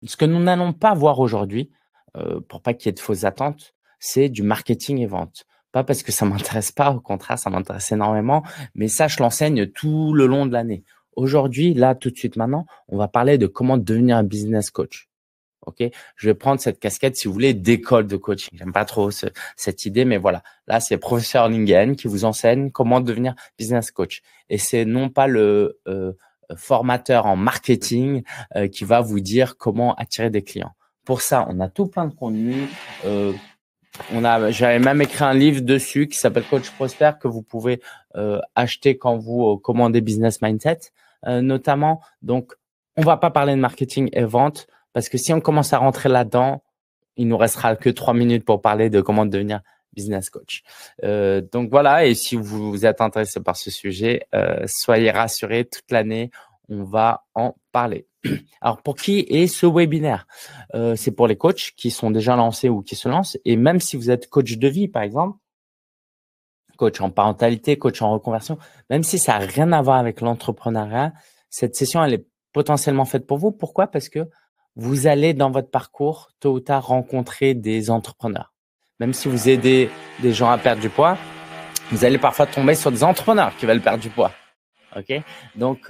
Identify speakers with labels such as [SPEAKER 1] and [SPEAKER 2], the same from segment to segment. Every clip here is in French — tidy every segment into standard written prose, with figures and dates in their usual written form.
[SPEAKER 1] Ce que nous n'allons pas voir aujourd'hui, pour pas qu'il y ait de fausses attentes, c'est du marketing et vente. Pas parce que ça m'intéresse pas, au contraire, ça m'intéresse énormément, mais ça, je l'enseigne tout le long de l'année. Aujourd'hui, là, tout de suite maintenant, on va parler de comment devenir un business coach. OK? Je vais prendre cette casquette, si vous voulez, d'école de coaching. J'aime pas trop cette idée, mais voilà. Là, c'est professeur Lingen qui vous enseigne comment devenir business coach. Et c'est non pas le formateur en marketing qui va vous dire comment attirer des clients. Pour ça, on a tout plein de contenu. J'avais même écrit un livre dessus qui s'appelle Coach Prosper que vous pouvez acheter quand vous commandez Business Mindset, notamment. Donc, on va pas parler de marketing et vente parce que si on commence à rentrer là-dedans, il nous restera que 3 minutes pour parler de comment devenir business coach. Donc voilà, et si vous êtes intéressé par ce sujet, soyez rassurés, toute l'année, on va en parler. Alors, pour qui est ce webinaire? C'est pour les coachs qui sont déjà lancés ou qui se lancent. Et même si vous êtes coach de vie, par exemple, coach en parentalité, coach en reconversion, même si ça n'a rien à voir avec l'entrepreneuriat, cette session, elle est potentiellement faite pour vous. Pourquoi? Parce que vous allez, dans votre parcours, tôt ou tard, rencontrer des entrepreneurs. Même si vous aidez des gens à perdre du poids, vous allez parfois tomber sur des entrepreneurs qui veulent perdre du poids. OK? Donc,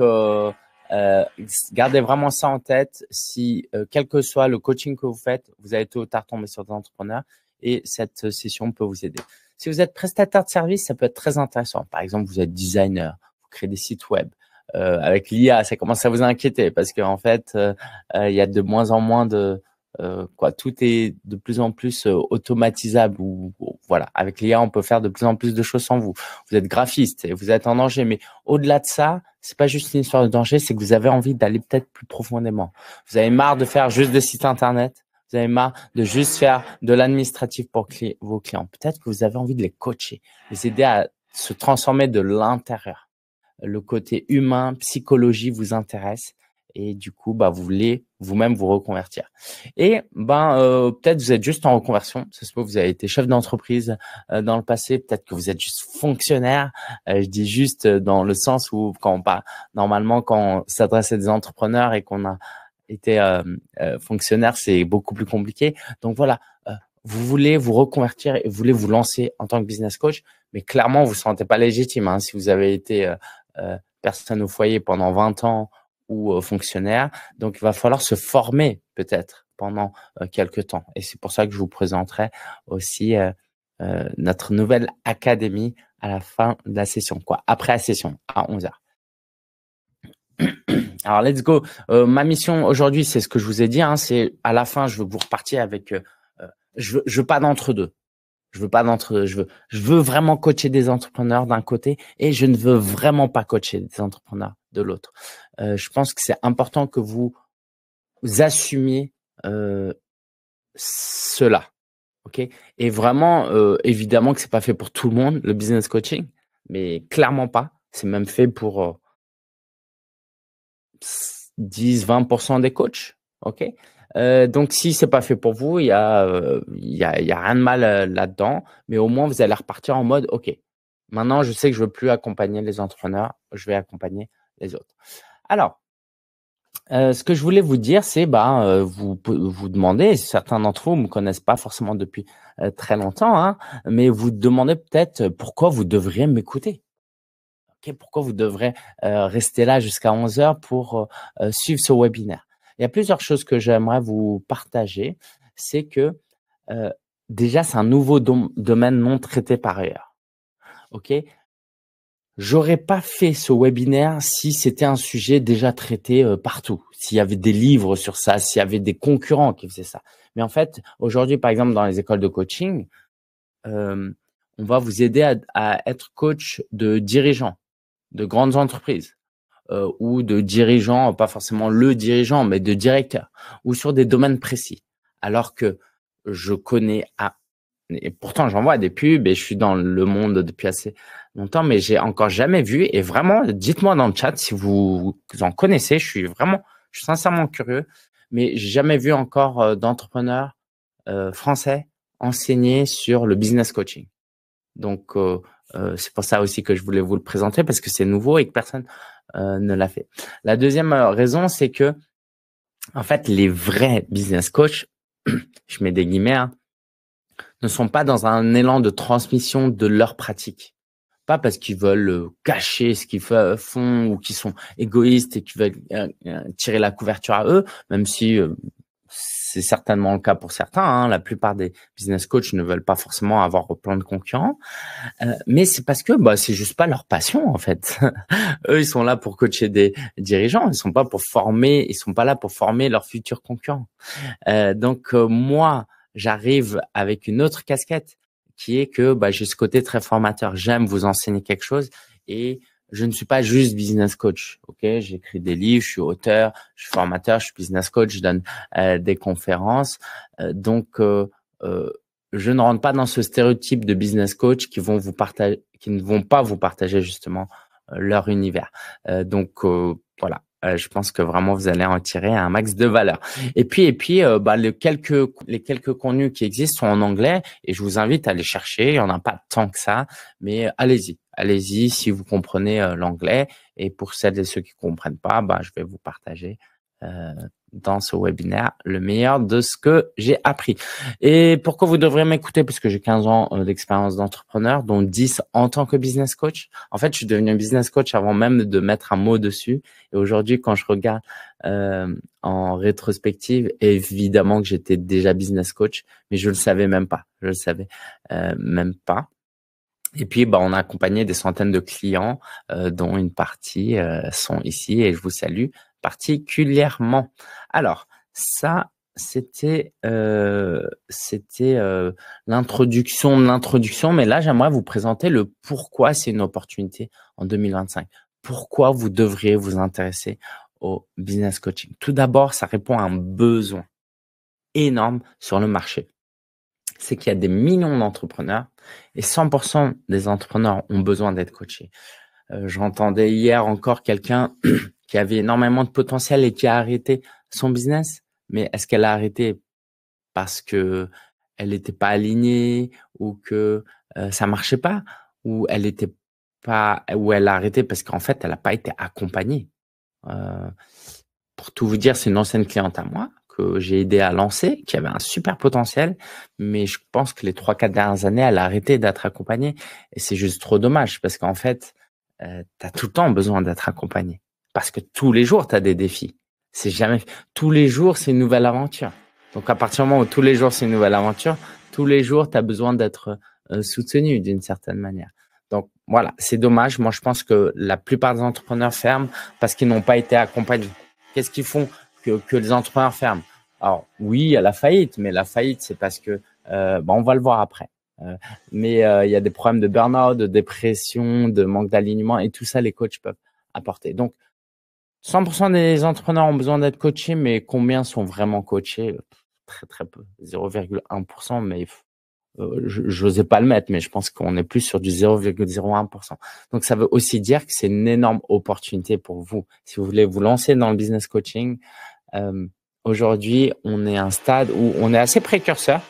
[SPEAKER 1] gardez vraiment ça en tête. Si, quel que soit le coaching que vous faites, vous allez tôt ou tard tomber sur des entrepreneurs et cette session peut vous aider. Si vous êtes prestataire de service, ça peut être très intéressant. Par exemple, vous êtes designer, vous créez des sites web. Avec l'IA, ça commence à vous inquiéter parce qu'en fait, il y a de moins en moins de tout est de plus en plus automatisable ou voilà, avec l'IA, on peut faire de plus en plus de choses sans vous. Vous êtes graphiste et vous êtes en danger, mais au-delà de ça, c'est pas juste une histoire de danger, c'est que vous avez envie d'aller peut-être plus profondément. Vous avez marre de faire juste des sites internet, vous avez marre de juste faire de l'administratif pour vos clients. Peut-être que vous avez envie de les coacher, les aider à se transformer de l'intérieur. Le côté humain, psychologie vous intéresse et du coup, vous voulez vous-même vous reconvertir. Et peut-être vous êtes juste en reconversion. Ça se peut que vous avez été chef d'entreprise dans le passé. Peut-être que vous êtes juste fonctionnaire. Je dis juste dans le sens où normalement quand on s'adresse à des entrepreneurs et qu'on a été fonctionnaire, c'est beaucoup plus compliqué. Donc voilà, vous voulez vous reconvertir et vous voulez vous lancer en tant que business coach, mais clairement vous ne vous sentez pas légitime. Hein, si vous avez été personne au foyer pendant 20 ans ou fonctionnaire. Donc, il va falloir se former peut-être pendant quelques temps. Et c'est pour ça que je vous présenterai aussi notre nouvelle académie à la fin de la session, après la session, à 11h. Alors, let's go. Ma mission aujourd'hui, c'est ce que je vous ai dit. Hein, c'est à la fin, je veux que vous repartiez avec… je veux pas d'entre-deux. Je veux vraiment coacher des entrepreneurs d'un côté et je ne veux vraiment pas coacher des entrepreneurs de l'autre. Je pense que c'est important que vous assumiez cela, ok? Et vraiment, évidemment que c'est pas fait pour tout le monde le business coaching, mais clairement pas. C'est même fait pour 10-20% des coachs, ok? Donc si c'est pas fait pour vous, il y a rien de mal là-dedans, mais au moins vous allez repartir en mode ok. Maintenant, je sais que je veux plus accompagner les entrepreneurs, je vais accompagner les autres. Alors, ce que je voulais vous dire, c'est vous demandez, certains d'entre vous me connaissent pas forcément depuis très longtemps, hein, mais vous demandez peut-être pourquoi vous devriez m'écouter. Okay, pourquoi vous devrez rester là jusqu'à 11h pour suivre ce webinaire. Il y a plusieurs choses que j'aimerais vous partager. C'est que déjà, c'est un nouveau domaine non traité par ailleurs. Ok, j'aurais pas fait ce webinaire si c'était un sujet déjà traité partout, s'il y avait des livres sur ça, s'il y avait des concurrents qui faisaient ça. Mais en fait, aujourd'hui, par exemple, dans les écoles de coaching, on va vous aider à être coach de dirigeants de grandes entreprises ou de dirigeants, pas forcément le dirigeant, mais de directeurs, ou sur des domaines précis. Alors que je connais et pourtant j'en vois des pubs et je suis dans le monde depuis assez longtemps, mais j'ai encore jamais vu. Et vraiment, dites-moi dans le chat si vous en connaissez. Je suis sincèrement curieux, mais j'ai jamais vu encore d'entrepreneurs français enseigner sur le business coaching. Donc, c'est pour ça aussi que je voulais vous le présenter parce que c'est nouveau et que personne ne l'a fait. La deuxième raison, c'est que En fait, les vrais business coachs, je mets des guillemets, hein, ne sont pas dans un élan de transmission de leur pratique. Pas parce qu'ils veulent cacher ce qu'ils font ou qu'ils sont égoïstes et qu'ils veulent tirer la couverture à eux, même si c'est certainement le cas pour certains. Hein. La plupart des business coachs ne veulent pas forcément avoir plein de concurrents, mais c'est parce que c'est juste pas leur passion en fait. Eux, ils sont là pour coacher des dirigeants, ils sont pas là pour former leurs futurs concurrents. Donc moi, j'arrive avec une autre casquette qui est que j'ai ce côté très formateur. J'aime vous enseigner quelque chose et je ne suis pas juste business coach. Ok, j'écris des livres, je suis auteur, je suis formateur, je suis business coach, je donne des conférences. Donc je ne rentre pas dans ce stéréotype de business coach qui ne vont pas vous partager justement leur univers. Donc voilà. Je pense que vraiment vous allez en tirer un max de valeur. Et puis les quelques contenus qui existent sont en anglais et je vous invite à les chercher. Il y en a pas tant que ça, mais allez-y si vous comprenez l'anglais. Et pour celles et ceux qui comprennent pas, je vais vous partager dans ce webinaire le meilleur de ce que j'ai appris. Et pourquoi vous devriez m'écouter? Parce que j'ai 15 ans d'expérience d'entrepreneur, dont 10 en tant que business coach. En fait, je suis devenu un business coach avant même de mettre un mot dessus. Et aujourd'hui, quand je regarde en rétrospective, évidemment que j'étais déjà business coach, mais je le savais même pas. Je le savais même pas. Et puis, on a accompagné des centaines de clients, dont une partie sont ici et je vous salue particulièrement. Alors, ça, c'était l'introduction de l'introduction, mais là, j'aimerais vous présenter le pourquoi c'est une opportunité en 2025. Pourquoi vous devriez vous intéresser au business coaching. Tout d'abord, ça répond à un besoin énorme sur le marché. C'est qu'il y a des millions d'entrepreneurs et 100% des entrepreneurs ont besoin d'être coachés. J'entendais hier encore quelqu'un qui avait énormément de potentiel et qui a arrêté son business. Mais est-ce qu'elle a arrêté parce que elle n'était pas alignée ou que ça marchait pas, ou elle a arrêté parce qu'en fait elle n'a pas été accompagnée. Pour tout vous dire, c'est une ancienne cliente à moi que j'ai aidé à lancer, qui avait un super potentiel, mais je pense que les 3-4 dernières années, elle a arrêté d'être accompagnée et c'est juste trop dommage parce qu'en fait, tu as tout le temps besoin d'être accompagné parce que tous les jours, tu as des défis. C'est jamais tous les jours, c'est une nouvelle aventure. Donc à partir du moment où tous les jours, c'est une nouvelle aventure, tous les jours, tu as besoin d'être soutenu d'une certaine manière. Donc voilà, c'est dommage. Moi, je pense que la plupart des entrepreneurs ferment parce qu'ils n'ont pas été accompagnés. Qu'est-ce qu'ils font que les entrepreneurs ferment? Alors oui, il y a la faillite, mais la faillite, c'est parce que on va le voir après. Mais il y a des problèmes de burn-out, de dépression, de manque d'alignement et tout ça, les coachs peuvent apporter. Donc 100% des entrepreneurs ont besoin d'être coachés, mais combien sont vraiment coachés? Très très peu, 0,1%, mais je n'osais pas le mettre, mais je pense qu'on est plus sur du 0,01%. Donc, ça veut aussi dire que c'est une énorme opportunité pour vous. Si vous voulez vous lancer dans le business coaching, aujourd'hui, on est à un stade où on est assez précurseur.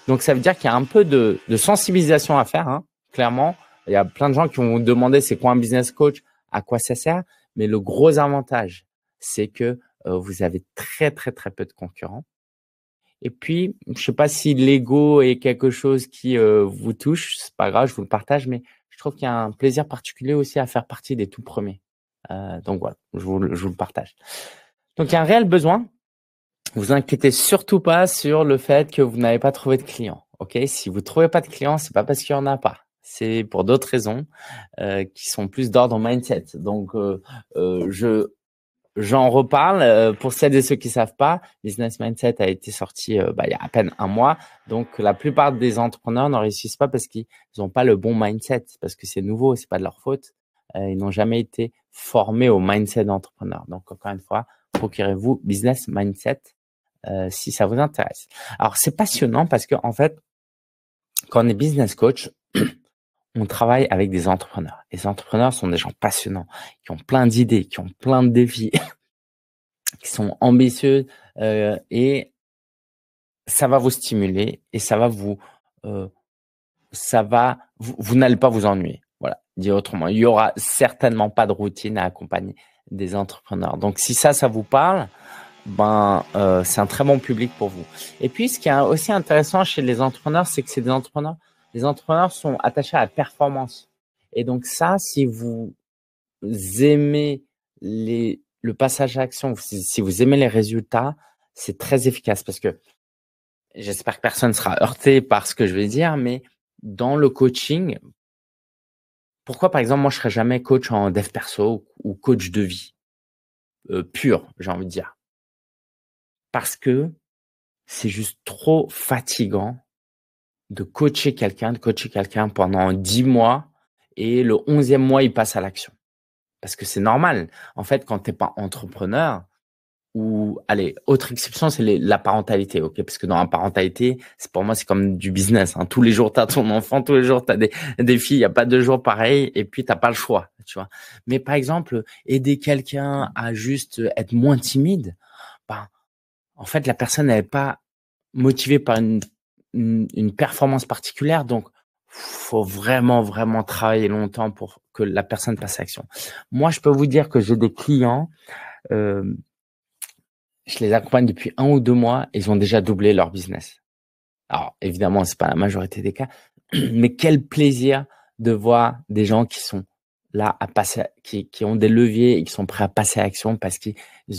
[SPEAKER 1] Donc, ça veut dire qu'il y a un peu de sensibilisation à faire, hein, clairement. Il y a plein de gens qui vont vous demander c'est quoi un business coach, à quoi ça sert. Mais le gros avantage, c'est que vous avez très, très, très peu de concurrents. Et puis, je sais pas si l'ego est quelque chose qui vous touche, c'est pas grave, je vous le partage, mais je trouve qu'il y a un plaisir particulier aussi à faire partie des tout premiers. Donc voilà, je vous le partage. Donc il y a un réel besoin. Vous inquiétez surtout pas sur le fait que vous n'avez pas trouvé de clients. Ok, si vous trouvez pas de clients, c'est pas parce qu'il y en a pas. C'est pour d'autres raisons qui sont plus d'ordre mindset. Donc j'en reparle pour celles et ceux qui savent pas. Business Mindset a été sorti il y a à peine un mois. Donc la plupart des entrepreneurs ne réussissent pas parce qu'ils n'ont pas le bon mindset, parce que c'est nouveau, c'est pas de leur faute. Ils n'ont jamais été formés au mindset d'entrepreneur. Donc encore une fois, procurez-vous Business Mindset si ça vous intéresse. Alors c'est passionnant parce que en fait, quand on est business coach, on travaille avec des entrepreneurs. Les entrepreneurs sont des gens passionnants, qui ont plein d'idées, qui ont plein de défis, qui sont ambitieux et ça va vous stimuler et ça va vous n'allez pas vous ennuyer. Voilà, dit autrement, il y aura certainement pas de routine à accompagner des entrepreneurs. Donc si ça vous parle, c'est un très bon public pour vous. Et puis, ce qui est aussi intéressant chez les entrepreneurs, c'est que c'est des entrepreneurs. Les entrepreneurs sont attachés à la performance. Et donc ça, si vous aimez le passage à l'action, si vous aimez les résultats, c'est très efficace parce que j'espère que personne ne sera heurté par ce que je vais dire, mais dans le coaching, pourquoi par exemple moi je serais jamais coach en dev perso ou coach de vie pur, j'ai envie de dire, parce que c'est juste trop fatigant de coacher quelqu'un pendant 10 mois et le 11e mois il passe à l'action. Parce que c'est normal. En fait, quand t'es pas entrepreneur, ou allez, autre exception, c'est la parentalité, ok? Parce que dans la parentalité, pour moi, c'est comme du business, hein. Tous les jours, t'as ton enfant, tous les jours, t'as des filles, il y a pas 2 jours pareils, et puis t'as pas le choix, tu vois. Mais par exemple, aider quelqu'un à juste être moins timide, ben, en fait, la personne n'est pas motivée par une performance particulière, donc faut vraiment, vraiment travailler longtemps pour que la personne passe à l'action. Moi, je peux vous dire que j'ai des clients, euh, je les accompagne depuis 1 ou 2 mois, et ils ont déjà doublé leur business. Alors, évidemment, c'est pas la majorité des cas, mais quel plaisir de voir des gens qui sont là à passer, qui ont des leviers et qui sont prêts à passer à l'action parce qu'ils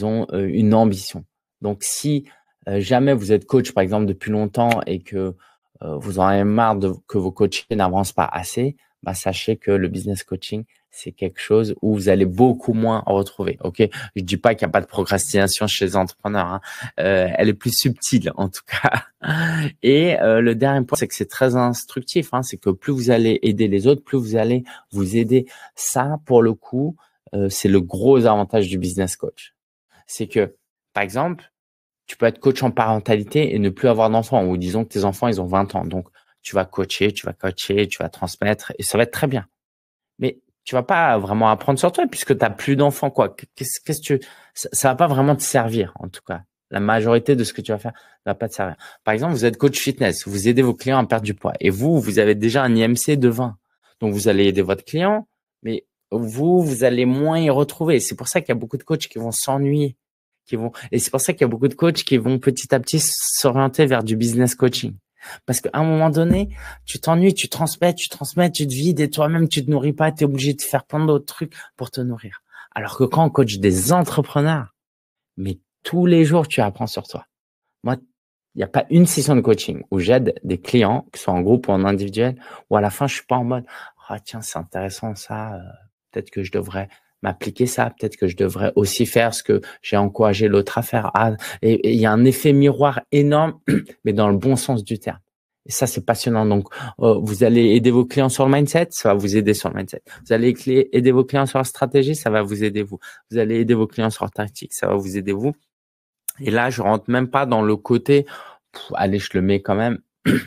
[SPEAKER 1] ont une ambition. Donc, si jamais vous êtes coach, par exemple, depuis longtemps et que vous en avez marre que vos coachings n'avancent pas assez, bah, sachez que le business coaching, c'est quelque chose où vous allez beaucoup moins en retrouver. Ok, je dis pas qu'il n'y a pas de procrastination chez les entrepreneurs, hein. Elle est plus subtile en tout cas. Et le dernier point, c'est que c'est très instructif, hein. C'est que plus vous allez aider les autres, plus vous allez vous aider. Ça, pour le coup, c'est le gros avantage du business coach. C'est que, par exemple, tu peux être coach en parentalité et ne plus avoir d'enfants, ou disons que tes enfants, ils ont 20 ans. Donc, tu vas coacher, tu vas transmettre et ça va être très bien. Mais tu vas pas vraiment apprendre sur toi puisque tu n'as plus d'enfants, quoi. Qu'est-ce que ça va pas vraiment te servir, en tout cas. La majorité de ce que tu vas faire ne va pas te servir. Par exemple, vous êtes coach fitness, vous aidez vos clients à perdre du poids et vous avez déjà un IMC de 20. Donc, vous allez aider votre client, mais vous allez moins y retrouver. C'est pour ça qu'il y a beaucoup de coachs qui vont s'ennuyer, et c'est pour ça qu'il y a beaucoup de coachs qui vont petit à petit s'orienter vers du business coaching. Parce qu'à un moment donné, tu t'ennuies, tu transmets, tu te vides et toi-même, tu te nourris pas, tu es obligé de faire plein d'autres trucs pour te nourrir. Alors que quand on coach des entrepreneurs, mais tous les jours, tu apprends sur toi. Moi, il n'y a pas une session de coaching où j'aide des clients, que ce soit en groupe ou en individuel, où à la fin, je suis pas en mode, ah, tiens, c'est intéressant ça, peut-être que je devrais m'appliquer ça, peut-être que je devrais aussi faire ce que j'ai encouragé l'autre à faire. Ah, et il y a un effet miroir énorme, mais dans le bon sens du terme. Et ça, c'est passionnant. Donc, vous allez aider vos clients sur le mindset, ça va vous aider sur le mindset. Vous allez aider vos clients sur la stratégie, ça va vous aider vous. Vous allez aider vos clients sur la tactique, ça va vous aider vous. Et là, je rentre même pas dans le côté, allez, je le mets quand même. Il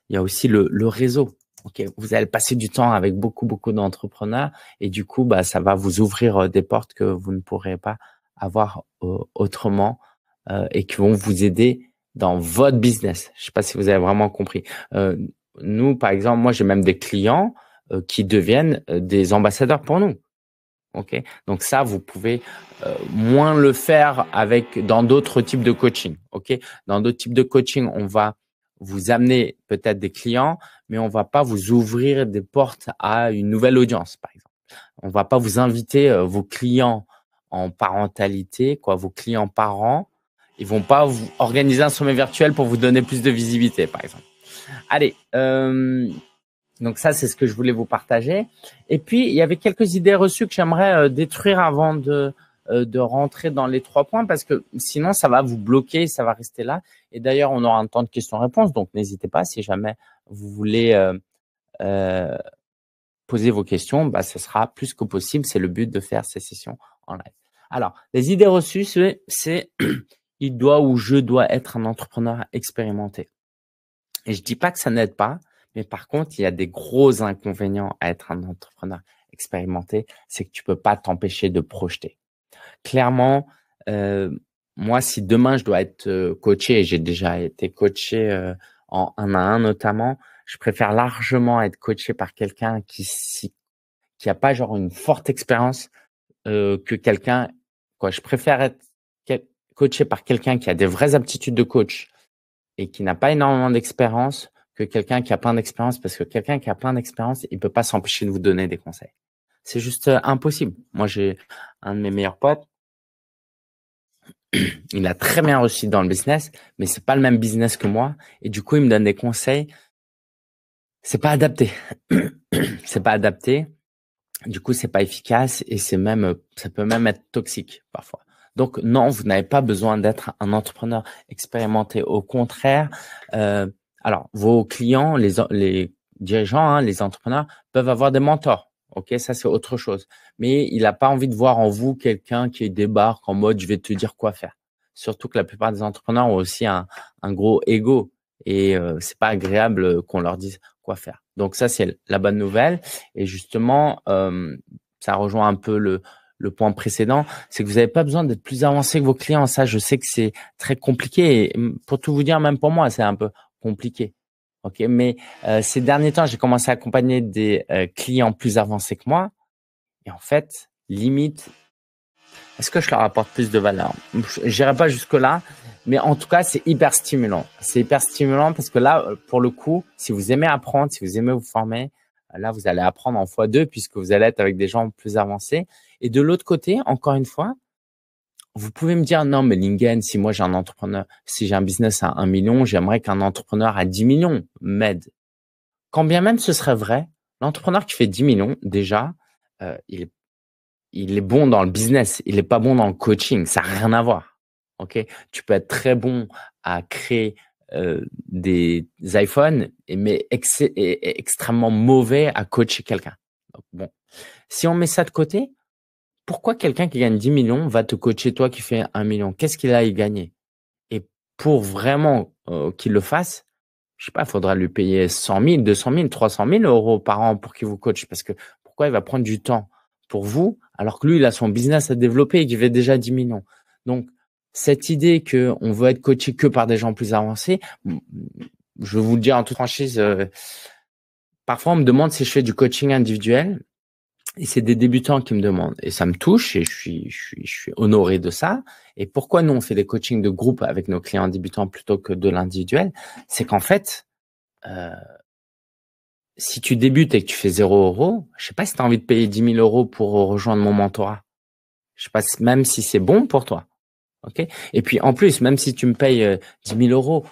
[SPEAKER 1] y a aussi le réseau. Ok, vous allez passer du temps avec beaucoup, beaucoup d'entrepreneurs et du coup, bah, ça va vous ouvrir des portes que vous ne pourrez pas avoir autrement et qui vont vous aider dans votre business. Je sais pas si vous avez vraiment compris. Euh, Nous, par exemple, moi, j'ai même des clients qui deviennent des ambassadeurs pour nous. Ok, donc ça, vous pouvez moins le faire dans d'autres types de coaching. Ok, dans d'autres types de coaching, on va vous amener peut-être des clients, mais on va pas vous ouvrir des portes à une nouvelle audience, par exemple. On va pas vous inviter vos clients en parentalité, quoi, vos clients parents. Ils vont pas vous organiser un sommet virtuel pour vous donner plus de visibilité, par exemple. Allez, donc ça, c'est ce que je voulais vous partager. Et puis, il y avait quelques idées reçues que j'aimerais détruire avant de rentrer dans les 3 points parce que sinon, ça va vous bloquer, ça va rester là. Et d'ailleurs, on aura un temps de questions-réponses, donc n'hésitez pas si jamais vous voulez euh, poser vos questions, bah, ce sera plus que possible. C'est le but de faire ces sessions en live. Alors, les idées reçues, c'est il doit ou je dois être un entrepreneur expérimenté. Et je dis pas que ça n'aide pas, mais par contre, il y a des gros inconvénients à être un entrepreneur expérimenté, c'est que tu peux pas t'empêcher de projeter. Clairement, moi, si demain je dois être coaché, et j'ai déjà été coaché en 1 à 1 notamment, je préfère largement être coaché par quelqu'un qui a pas genre une forte expérience que quelqu'un, quoi. Je préfère être coaché par quelqu'un qui a des vraies aptitudes de coach et qui n'a pas énormément d'expérience que quelqu'un qui a plein d'expérience, parce que quelqu'un qui a plein d'expérience, il peut pas s'empêcher de vous donner des conseils. C'est juste impossible. Moi, j'ai un de mes meilleurs potes, il a très bien réussi dans le business, mais c'est pas le même business que moi. Et du coup, il me donne des conseils. C'est pas adapté. C'est pas adapté. Du coup, c'est pas efficace et ça peut même être toxique parfois. Donc, non, vous n'avez pas besoin d'être un entrepreneur expérimenté. Au contraire, alors, vos clients, les dirigeants, hein, les entrepreneurs peuvent avoir des mentors. OK, ça, c'est autre chose. Mais il n'a pas envie de voir en vous quelqu'un qui débarque en mode, je vais te dire quoi faire. Surtout que la plupart des entrepreneurs ont aussi un gros ego et c'est pas agréable qu'on leur dise quoi faire. Donc, ça, c'est la bonne nouvelle. Et justement, ça rejoint un peu le point précédent, c'est que vous n'avez pas besoin d'être plus avancé que vos clients. Ça, je sais que c'est très compliqué. Et pour tout vous dire, même pour moi, c'est un peu compliqué. Ok, mais ces derniers temps, j'ai commencé à accompagner des clients plus avancés que moi. Et en fait, limite, est-ce que je leur apporte plus de valeur? J'irai pas jusque-là, mais en tout cas, c'est hyper stimulant. C'est hyper stimulant parce que là, pour le coup, si vous aimez apprendre, si vous aimez vous former, là, vous allez apprendre en x2 puisque vous allez être avec des gens plus avancés. Et de l'autre côté, encore une fois, vous pouvez me dire, non, mais Lingen, si moi j'ai un entrepreneur, si j'ai un business à 1 million, j'aimerais qu'un entrepreneur à 10 millions m'aide. Quand bien même ce serait vrai, l'entrepreneur qui fait 10 millions, déjà, il est bon dans le business, il est pas bon dans le coaching, ça n'a rien à voir. Ok, tu peux être très bon à créer des iPhones, mais extrêmement mauvais à coacher quelqu'un. Donc, bon, si on met ça de côté, pourquoi quelqu'un qui gagne 10 millions va te coacher toi qui fais 1 million? Qu'est-ce qu'il a à y gagner? Et pour vraiment qu'il le fasse, je sais pas, il faudra lui payer 100 000, 200 000, 300 000 euros par an pour qu'il vous coache. Parce que pourquoi il va prendre du temps pour vous alors que lui, il a son business à développer et qu'il fait déjà 10 millions. Donc, cette idée que on veut être coaché que par des gens plus avancés, je vais vous le dire en toute franchise, parfois on me demande si je fais du coaching individuel. Et c'est des débutants qui me demandent. Et ça me touche et je suis honoré de ça. Et pourquoi nous, on fait des coachings de groupe avec nos clients débutants plutôt que de l'individuel? C'est qu'en fait, si tu débutes et que tu fais 0 €, je sais pas si tu as envie de payer 10 000 euros pour rejoindre mon mentorat. Je sais pas même si c'est bon pour toi. OK? Et puis, en plus, même si tu me payes 10 000 euros,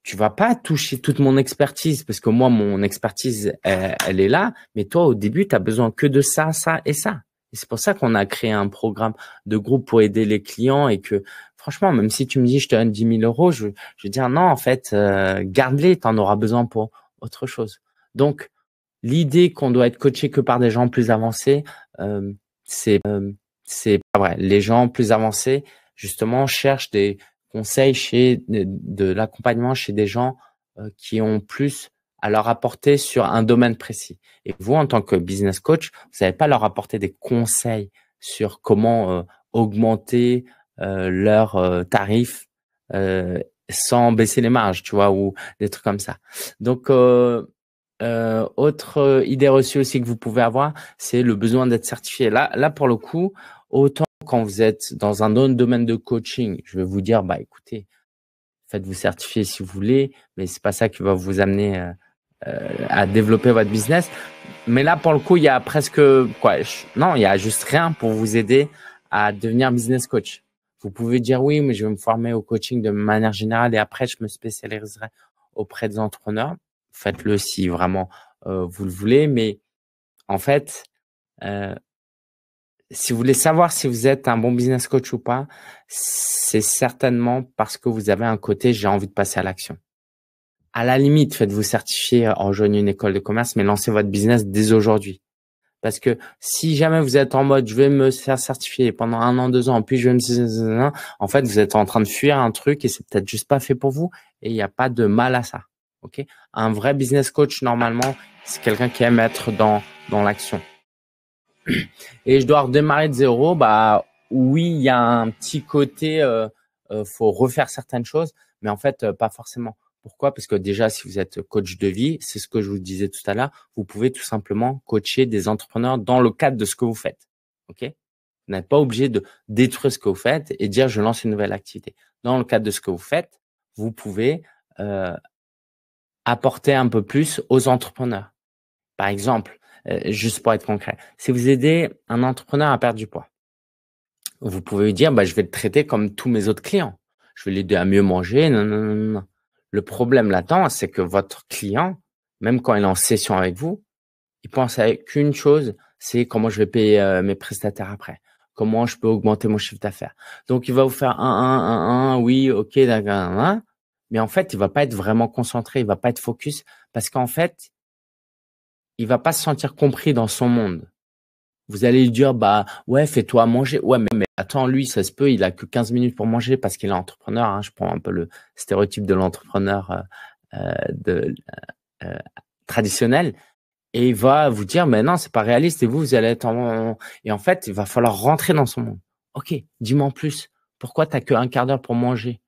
[SPEAKER 1] tu vas pas toucher toute mon expertise parce que moi, mon expertise, elle est là. Mais toi, au début, tu as besoin que de ça, ça et ça. Et c'est pour ça qu'on a créé un programme de groupe pour aider les clients et que, franchement, même si tu me dis, je te donne 10 000 euros, je vais dire non, en fait, garde-les, tu en auras besoin pour autre chose. Donc, l'idée qu'on doit être coaché que par des gens plus avancés, c'est pas vrai. Les gens plus avancés, justement, cherchent des conseils de l'accompagnement chez des gens qui ont plus à leur apporter sur un domaine précis. Et vous, en tant que business coach, vous n'allez pas leur apporter des conseils sur comment augmenter leurs tarifs sans baisser les marges, tu vois, ou des trucs comme ça. Donc, autre idée reçue aussi que vous pouvez avoir, c'est le besoin d'être certifié. Là, pour le coup, autant quand vous êtes dans un autre domaine de coaching, je vais vous dire, bah écoutez, faites-vous certifier si vous voulez, mais c'est pas ça qui va vous amener à développer votre business. Mais là, pour le coup, il y a presque quoi? Non, il y a juste rien pour vous aider à devenir business coach. Vous pouvez dire oui, mais je vais me former au coaching de manière générale et après, je me spécialiserai auprès des entrepreneurs. Faites-le si vraiment vous le voulez, mais en fait, euh, si vous voulez savoir si vous êtes un bon business coach ou pas, c'est certainement parce que vous avez un côté j'ai envie de passer à l'action. À la limite, faites-vous certifier, rejoignez une école de commerce, mais lancez votre business dès aujourd'hui. Parce que si jamais vous êtes en mode je vais me faire certifier pendant 1 an, 2 ans, puis je vais me, en fait, vous êtes en train de fuir un truc et c'est peut-être juste pas fait pour vous et il n'y a pas de mal à ça. Ok? Un vrai business coach, normalement, c'est quelqu'un qui aime être dans l'action. Et je dois redémarrer de zéro, bah oui, il y a un petit côté, faut refaire certaines choses, mais en fait, pas forcément. Pourquoi? Parce que déjà, si vous êtes coach de vie, c'est ce que je vous disais tout à l'heure, vous pouvez tout simplement coacher des entrepreneurs dans le cadre de ce que vous faites. OK? Vous n'êtes pas obligé de détruire ce que vous faites et dire je lance une nouvelle activité. Dans le cadre de ce que vous faites, vous pouvez apporter un peu plus aux entrepreneurs. Par exemple, juste pour être concret, si vous aidez un entrepreneur à perdre du poids, vous pouvez lui dire bah, je vais le traiter comme tous mes autres clients. Je vais l'aider à mieux manger. Non, non, non, non. Le problème là-dedans, c'est que votre client, même quand il est en session avec vous, il pense avec qu'une chose, c'est comment je vais payer mes prestataires après. Comment je peux augmenter mon chiffre d'affaires. Donc, il va vous faire oui, ok, d'accord, mais en fait, il va pas être vraiment concentré, il va pas être focus parce qu'en fait, il va pas se sentir compris dans son monde. Vous allez lui dire, bah ouais, fais-toi à manger. Ouais, mais attends, lui, ça se peut, il a que 15 minutes pour manger parce qu'il est entrepreneur. Hein. Je prends un peu le stéréotype de l'entrepreneur euh, traditionnel. Et il va vous dire, mais non, c'est pas réaliste. Et vous allez être Et en fait, il va falloir rentrer dans son monde. Ok, dis-moi en plus. Pourquoi t'as que un quart d'heure pour manger?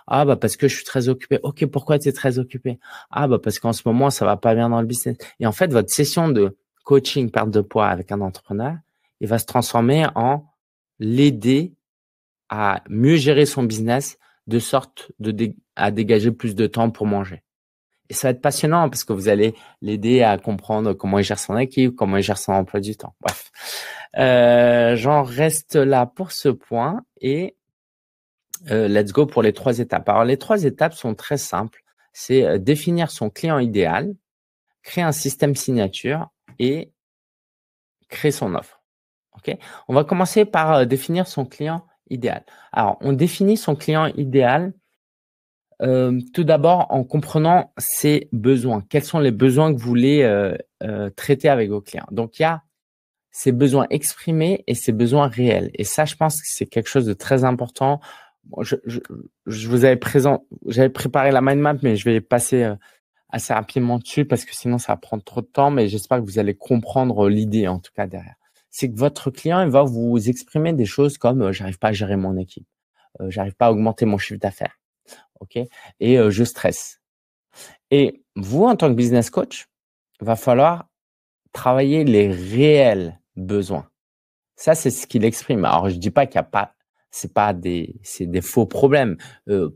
[SPEAKER 1] Ah, bah, parce que je suis très occupé. Ok, pourquoi tu es très occupé? Ah, bah, parce qu'en ce moment, ça va pas bien dans le business. Et en fait, votre session de coaching perte de poids avec un entrepreneur, il va se transformer en l'aider à mieux gérer son business de sorte à dégager plus de temps pour manger. Et ça va être passionnant parce que vous allez l'aider à comprendre comment il gère son équipe, comment il gère son emploi du temps. Bref, j'en reste là pour ce point et let's go pour les 3 étapes. Alors, les 3 étapes sont très simples. C'est définir son client idéal, créer un système signature et créer son offre. Ok. On va commencer par définir son client idéal. Alors, on définit son client idéal tout d'abord en comprenant ses besoins. Quels sont les besoins que vous voulez traiter avec vos clients? Donc, il y a ses besoins exprimés et ses besoins réels. Et ça, je pense que c'est quelque chose de très important. Bon, je vous j'avais préparé la mind map, mais je vais passer assez rapidement dessus parce que sinon ça va prendre trop de temps. Mais j'espère que vous allez comprendre l'idée en tout cas derrière. C'est que votre client, il va vous exprimer des choses comme j'arrive pas à gérer mon équipe, j'arrive pas à augmenter mon chiffre d'affaires, ok, et je stresse. Et vous, en tant que business coach, il va falloir travailler les réels besoins. Ça, c'est ce qu'il exprime. Alors, je dis pas qu'il y a pas, c'est des faux problèmes.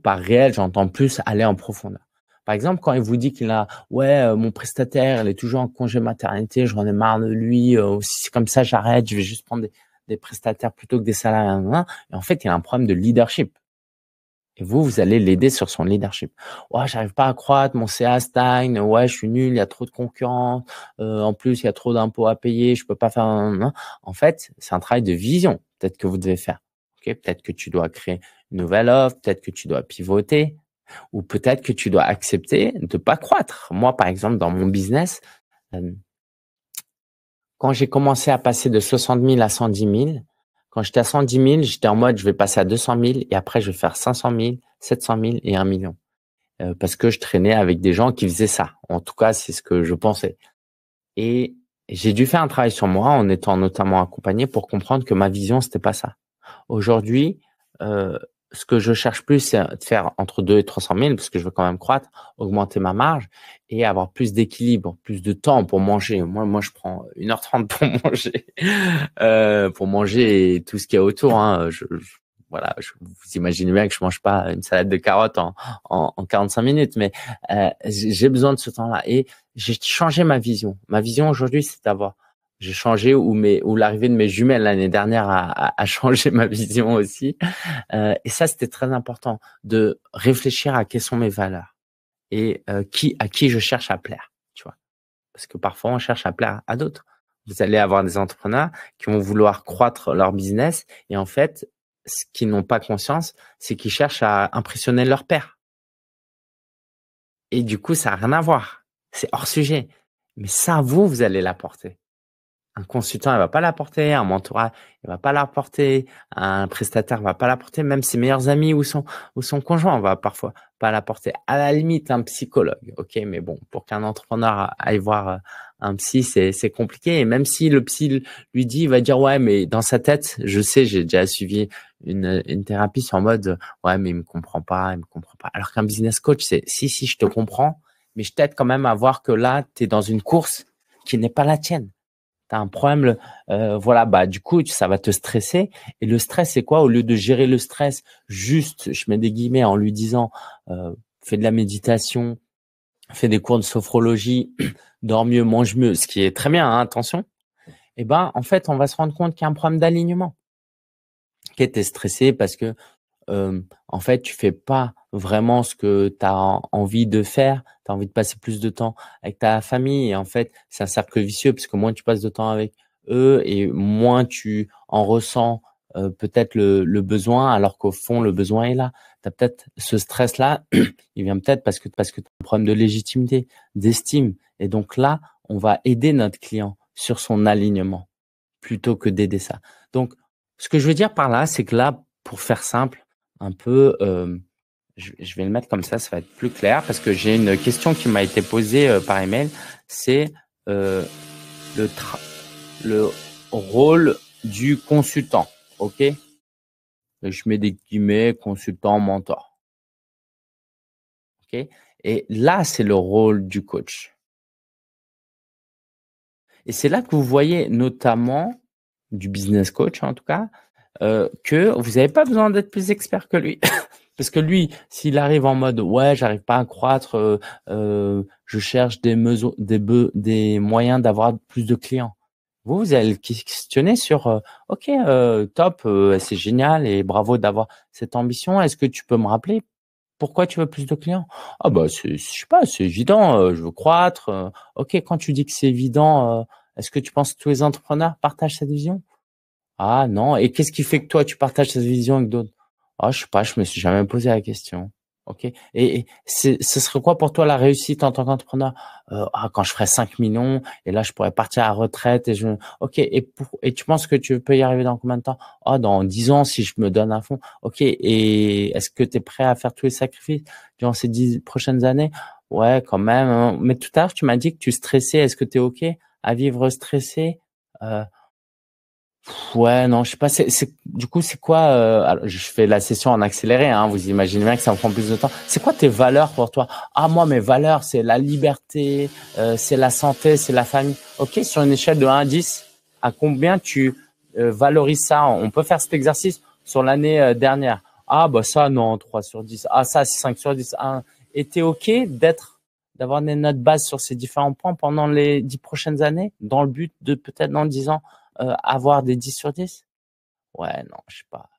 [SPEAKER 1] Par réel, j'entends plus aller en profondeur. Par exemple, quand il vous dit qu'il a, ouais, mon prestataire, il est toujours en congé maternité, j'en ai marre de lui, si c'est comme ça, j'arrête, je vais juste prendre des prestataires plutôt que des salariés. Et en fait, il a un problème de leadership. Et vous allez l'aider sur son leadership. Ouais, j'arrive pas à croître, mon CA stagne, ouais, je suis nul, il y a trop de concurrence, en plus, il y a trop d'impôts à payer, je peux pas faire En fait, c'est un travail de vision, peut-être que vous devez faire. Ok, peut-être que tu dois créer une nouvelle offre, peut-être que tu dois pivoter, ou peut-être que tu dois accepter de pas croître. Moi, par exemple, dans mon business, euh, quand j'ai commencé à passer de 60 000 à 110 000, quand j'étais à 110 000, j'étais en mode, je vais passer à 200 000 et après, je vais faire 500 000, 700 000 et 1 million. Parce que je traînais avec des gens qui faisaient ça. En tout cas, c'est ce que je pensais. Et j'ai dû faire un travail sur moi en étant notamment accompagné pour comprendre que ma vision, c'était pas ça. Aujourd'hui, ce que je cherche plus, c'est de faire entre 2 et 300 000 parce que je veux quand même croître, augmenter ma marge et avoir plus d'équilibre, plus de temps pour manger. Moi, je prends 1h30 pour manger et tout ce qu'il y a autour. Hein. Voilà, vous imaginez bien que je mange pas une salade de carottes en 45 minutes, mais j'ai besoin de ce temps-là. Et j'ai changé ma vision. Ma vision aujourd'hui, c'est d'avoir j'ai changé ou l'arrivée de mes jumelles l'année dernière a changé ma vision aussi. Et ça, c'était très important de réfléchir à quelles sont mes valeurs et à qui je cherche à plaire, tu vois. Parce que parfois, on cherche à plaire à d'autres. Vous allez avoir des entrepreneurs qui vont vouloir croître leur business et en fait, ce qu'ils n'ont pas conscience, c'est qu'ils cherchent à impressionner leur père. Et du coup, ça n'a rien à voir. C'est hors sujet. Mais ça, vous allez l'apporter. Un consultant, il va pas l'apporter, un mentorat, il va pas l'apporter, un prestataire va pas l'apporter, même ses meilleurs amis ou son conjoint va parfois pas l'apporter. À la limite, un psychologue, ok, mais bon, pour qu'un entrepreneur aille voir un psy, c'est compliqué. Et même si le psy lui dit, il va dire ouais, mais dans sa tête, je sais, j'ai déjà suivi une thérapie sur en mode ouais, mais il me comprend pas, il me comprend pas. Alors qu'un business coach, c'est si, je te comprends, mais je t'aide quand même à voir que là, tu es dans une course qui n'est pas la tienne. tu as un problème, voilà, bah du coup, ça va te stresser. Et le stress, c'est quoi? Au lieu de gérer le stress, juste, je mets des guillemets en lui disant, fais de la méditation, fais des cours de sophrologie, dors mieux, mange mieux, ce qui est très bien, hein, attention. Et ben, en fait, on va se rendre compte qu'il y a un problème d'alignement. Tu es stressé parce que en fait, tu fais pas vraiment ce que tu as envie de faire. Tu as envie de passer plus de temps avec ta famille et en fait, c'est un cercle vicieux parce que moins tu passes de temps avec eux et moins tu en ressens peut-être le besoin alors qu'au fond, le besoin est là. Tu as peut-être ce stress-là, il vient peut-être parce que tu as un problème de légitimité, d'estime et donc là, on va aider notre client sur son alignement plutôt que d'aider ça. Donc, ce que je veux dire par là, c'est que là, pour faire simple, un peu, je vais le mettre comme ça va être plus clair parce que j'ai une question qui m'a été posée par email. C'est euh, le, le rôle du consultant. OK? Je mets des guillemets, consultant, mentor. OK? Et là, c'est le rôle du coach. Et c'est là que vous voyez notamment du business coach, en tout cas, que vous n'avez pas besoin d'être plus expert que lui. Parce que lui, s'il arrive en mode ouais, j'arrive pas à croître, je cherche des moyens d'avoir plus de clients. Vous allez le questionner sur ok, top, c'est génial et bravo d'avoir cette ambition. Est-ce que tu peux me rappeler pourquoi tu veux plus de clients? Ah bah je sais pas, c'est évident, je veux croître. Ok, quand tu dis que c'est évident, est-ce que tu penses que tous les entrepreneurs partagent cette vision? Ah non, et qu'est-ce qui fait que toi tu partages cette vision avec d'autres? Ah, je sais pas, je me suis jamais posé la question. OK. Et ce serait quoi pour toi la réussite en tant qu'entrepreneur? Quand je ferai 5 millions et là je pourrais partir à la retraite et OK, et tu penses que tu peux y arriver dans combien de temps? Ah, dans 10 ans si je me donne à fond. OK, et est-ce que tu es prêt à faire tous les sacrifices durant ces 10 prochaines années? Ouais, quand même, hein. Mais tout à l'heure tu m'as dit que tu stressais. Est-ce que tu es OK à vivre stressé? Euh, Ouais, non, je sais pas. Du coup, c'est quoi alors, je fais la session en accéléré, hein, vous imaginez bien que ça me prend plus de temps. C'est quoi tes valeurs pour toi? Ah, moi, mes valeurs, c'est la liberté, c'est la santé, c'est la famille. Ok, sur une échelle de 1 à 10, à combien tu valorises ça? On peut faire cet exercice sur l'année dernière. Ah, bah ça, non, 3 sur 10. Ah, ça, 5 sur 10. Ah, et t'es ok d'avoir des notes bases sur ces différents points pendant les 10 prochaines années, dans le but de peut-être dans 10 ans avoir des 10 sur 10? Ouais, non, je sais pas.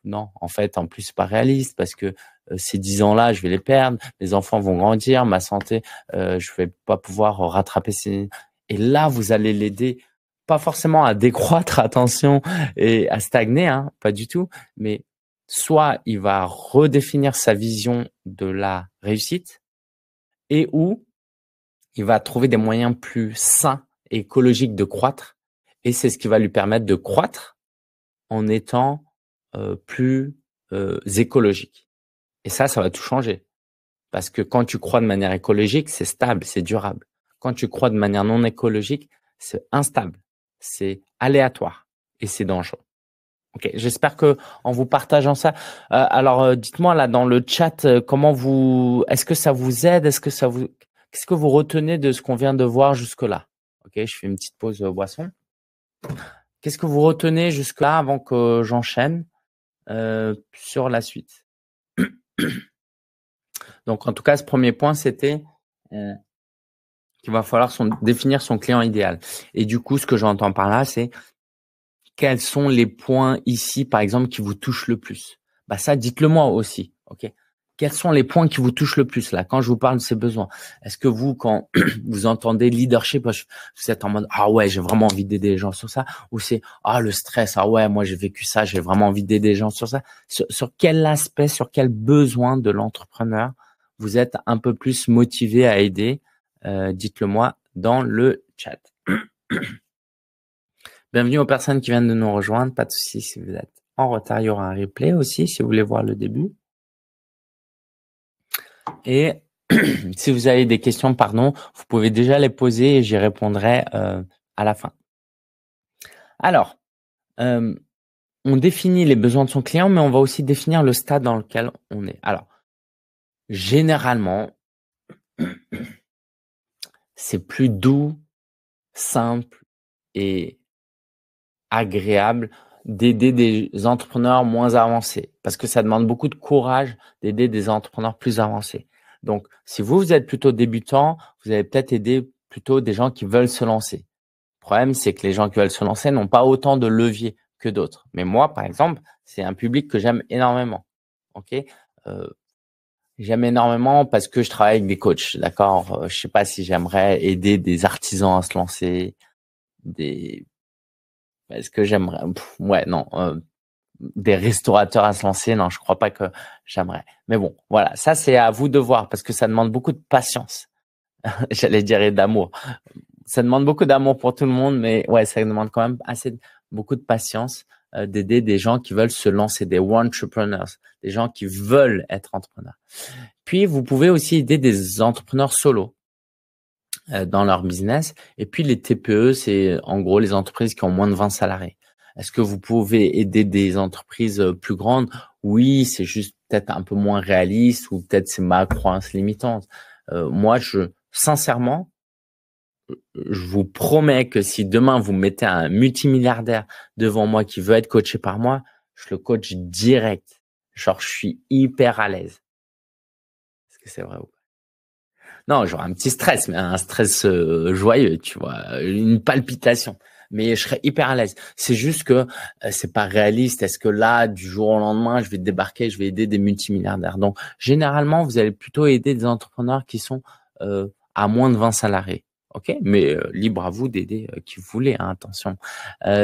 [SPEAKER 1] Non, en fait, en plus, c'est pas réaliste parce que ces 10 ans-là, je vais les perdre. Mes enfants vont grandir, ma santé, je vais pas pouvoir rattraper ces. Et là, vous allez l'aider, pas forcément à décroître, attention, et à stagner, hein, pas du tout. Mais soit il va redéfinir sa vision de la réussite et ou il va trouver des moyens plus sains et écologiques de croître. Et c'est ce qui va lui permettre de croître en étant plus écologique. Et ça va tout changer. Parce que quand tu crois de manière écologique, c'est stable, c'est durable. Quand tu crois de manière non écologique, c'est instable, c'est aléatoire et c'est dangereux. Ok, j'espère que en vous partageant ça, alors dites-moi là dans le chat est-ce que ça vous aide, qu'est-ce que vous retenez de ce qu'on vient de voir jusque-là? Ok, je fais une petite pause boisson. Qu'est-ce que vous retenez jusque-là avant que j'enchaîne sur la suite? Donc, en tout cas, ce premier point, c'était euh, qu'il va falloir définir son client idéal. Et du coup, ce que j'entends par là, c'est quels sont les points ici, par exemple, qui vous touchent le plus? Bah ça, dites-le moi aussi. Ok. Quels sont les points qui vous touchent le plus là quand je vous parle de ces besoins? Est-ce que vous, quand vous entendez leadership, vous êtes en mode ah ouais, j'ai vraiment envie d'aider les gens sur ça, ou c'est ah le stress, ah ouais, moi j'ai vécu ça, j'ai vraiment envie d'aider les gens sur ça. Sur quel aspect, sur quel besoin de l'entrepreneur vous êtes un peu plus motivé à aider? Dites-le moi dans le chat. Bienvenue aux personnes qui viennent de nous rejoindre. Pas de souci si vous êtes en retard, il y aura un replay aussi si vous voulez voir le début. Et si vous avez des questions, pardon, vous pouvez déjà les poser et j'y répondrai à la fin. Alors, on définit les besoins de son client, mais on va aussi définir le stade dans lequel on est. Alors, généralement, c'est plus doux, simple et agréable d'aider des entrepreneurs moins avancés parce que ça demande beaucoup de courage d'aider des entrepreneurs plus avancés. Donc, si vous êtes plutôt débutant, vous allez peut-être aider plutôt des gens qui veulent se lancer. Le problème, c'est que les gens qui veulent se lancer n'ont pas autant de leviers que d'autres. Mais moi, par exemple, c'est un public que j'aime énormément. OK? J'aime énormément parce que je travaille avec des coachs, d'accord? Je sais pas si j'aimerais aider des artisans à se lancer, est-ce que j'aimerais? Ouais, non. Des restaurateurs à se lancer, non, je crois pas que j'aimerais. Mais bon, voilà, ça c'est à vous de voir parce que ça demande beaucoup de patience. J'allais dire et d'amour. Ça demande beaucoup d'amour pour tout le monde, mais ouais, ça demande quand même beaucoup de patience d'aider des gens qui veulent se lancer, des entrepreneurs, des gens qui veulent être entrepreneurs. Puis vous pouvez aussi aider des entrepreneurs solo dans leur business. Et puis les TPE, c'est en gros les entreprises qui ont moins de 20 salariés. Est-ce que vous pouvez aider des entreprises plus grandes? Oui, c'est juste peut-être un peu moins réaliste ou peut-être c'est ma croyance limitante. Moi, sincèrement, je vous promets que si demain vous mettez un multimilliardaire devant moi qui veut être coaché par moi, je le coach direct. Genre, je suis hyper à l'aise. Est-ce que c'est vrai ou pas? Non, j'aurais un petit stress, mais un stress joyeux, tu vois, une palpitation. Mais je serais hyper à l'aise. C'est juste que c'est pas réaliste. Est-ce que là, du jour au lendemain, je vais débarquer, je vais aider des multimilliardaires? Donc, généralement, vous allez plutôt aider des entrepreneurs qui sont à moins de 20 salariés. OK? Mais libre à vous d'aider qui vous voulez, hein, attention.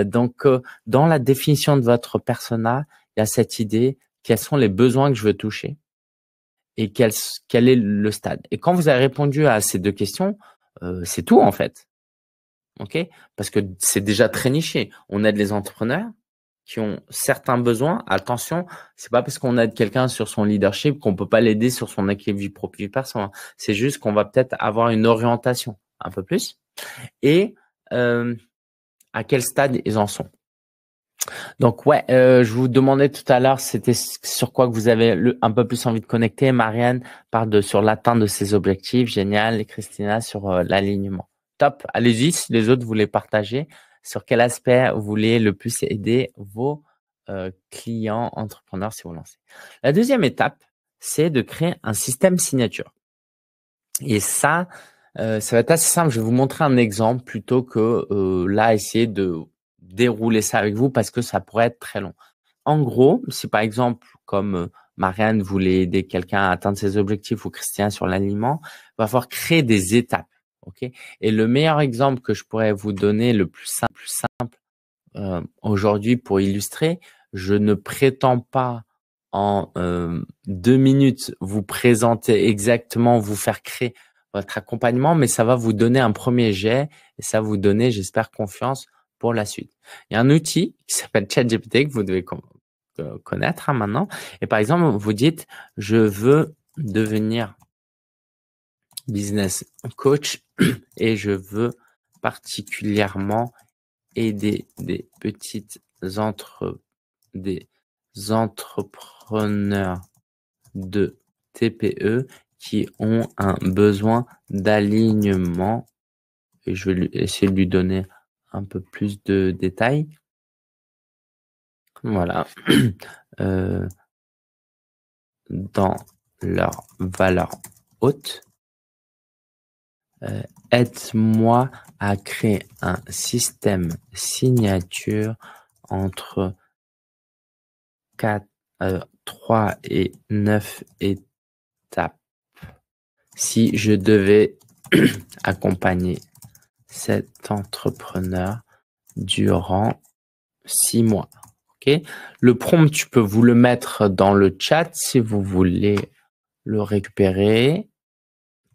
[SPEAKER 1] Donc, dans la définition de votre persona, il y a cette idée, quels sont les besoins que je veux toucher? Et quel est le stade. Et quand vous avez répondu à ces deux questions, c'est tout en fait. OK? Parce que c'est déjà très niché. On aide les entrepreneurs qui ont certains besoins. Attention, c'est pas parce qu'on aide quelqu'un sur son leadership qu'on peut pas l'aider sur son équilibre vie pro vie perso, hein. C'est juste qu'on va peut-être avoir une orientation un peu plus et à quel stade ils en sont. Donc ouais, je vous demandais tout à l'heure, c'était sur quoi que vous avez un peu plus envie de connecter. Marianne parle sur l'atteinte de ses objectifs, génial. Et Christina sur l'alignement. Top, allez-y si les autres voulaient partager. Sur quel aspect vous voulez le plus aider vos clients entrepreneurs si vous lancez. La deuxième étape, c'est de créer un système signature. Et ça va être assez simple. Je vais vous montrer un exemple plutôt que là essayer de dérouler ça avec vous parce que ça pourrait être très long. En gros, si par exemple, comme Marianne voulait aider quelqu'un à atteindre ses objectifs ou Christian sur l'alignement, il va falloir créer des étapes. OK? Et le meilleur exemple que je pourrais vous donner, le plus simple aujourd'hui pour illustrer, je ne prétends pas en 2 minutes vous présenter exactement, vous faire créer votre accompagnement, mais ça va vous donner un premier jet et ça va vous donner, j'espère, confiance pour la suite. Il y a un outil qui s'appelle ChatGPT que vous devez connaître maintenant. Et par exemple, vous dites, je veux devenir business coach et je veux particulièrement aider des entrepreneurs de TPE qui ont un besoin d'alignement. Et je vais essayer de lui donner un peu plus de détails. Voilà. Dans leur valeur haute. Aide-moi à créer un système signature entre 3 et 9 étapes. Si je devais accompagner cet entrepreneur durant 6 mois. OK? Le prompt, tu peux vous le mettre dans le chat si vous voulez le récupérer.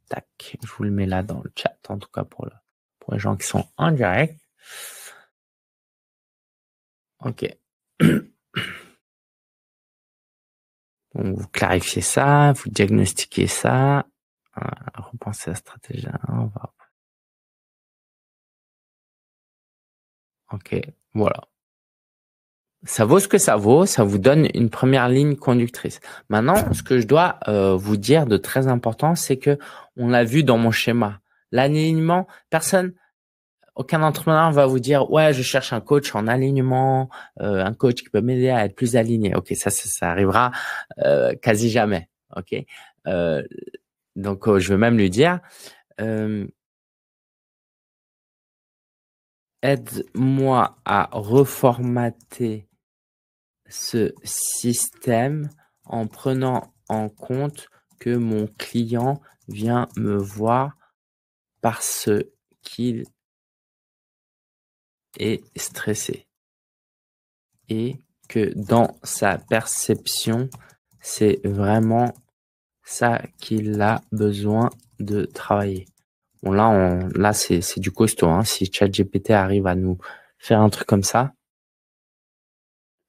[SPEAKER 1] Tac, je vous le mets là dans le chat, en tout cas pour les gens qui sont en direct. OK. Donc, vous clarifiez ça, vous diagnostiquez ça. Repensez à la stratégie. OK, voilà. Ça vaut ce que ça vaut, ça vous donne une première ligne conductrice. Maintenant, ce que je dois vous dire de très important, c'est que on l'a vu dans mon schéma. L'alignement, Aucun entrepreneur va vous dire, ouais, je cherche un coach en alignement, un coach qui peut m'aider à être plus aligné. Ok, ça arrivera quasi jamais. Ok, Euh, donc je vais même lui dire, euh, aide-moi à reformater ce système en prenant en compte que mon client vient me voir parce qu'il est stressé et que dans sa perception, c'est vraiment ça qu'il a besoin de travailler. Bon, là, c'est du costaud, hein. Si ChatGPT arrive à nous faire un truc comme ça,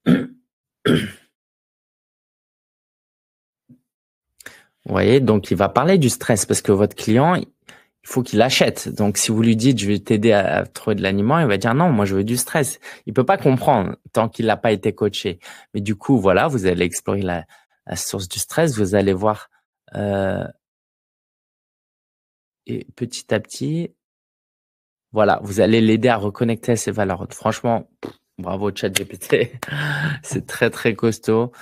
[SPEAKER 1] vous voyez, donc il va parler du stress parce que votre client, il faut qu'il achète. Donc si vous lui dites, je vais t'aider à trouver de l'aliment, il va dire non, moi je veux du stress. Il peut pas comprendre tant qu'il n'a pas été coaché. Mais du coup, voilà, vous allez explorer la source du stress, vous allez voir euh, et petit à petit, voilà, vous allez l'aider à reconnecter à ses valeurs. Franchement, bravo ChatGPT, c'est très très costaud.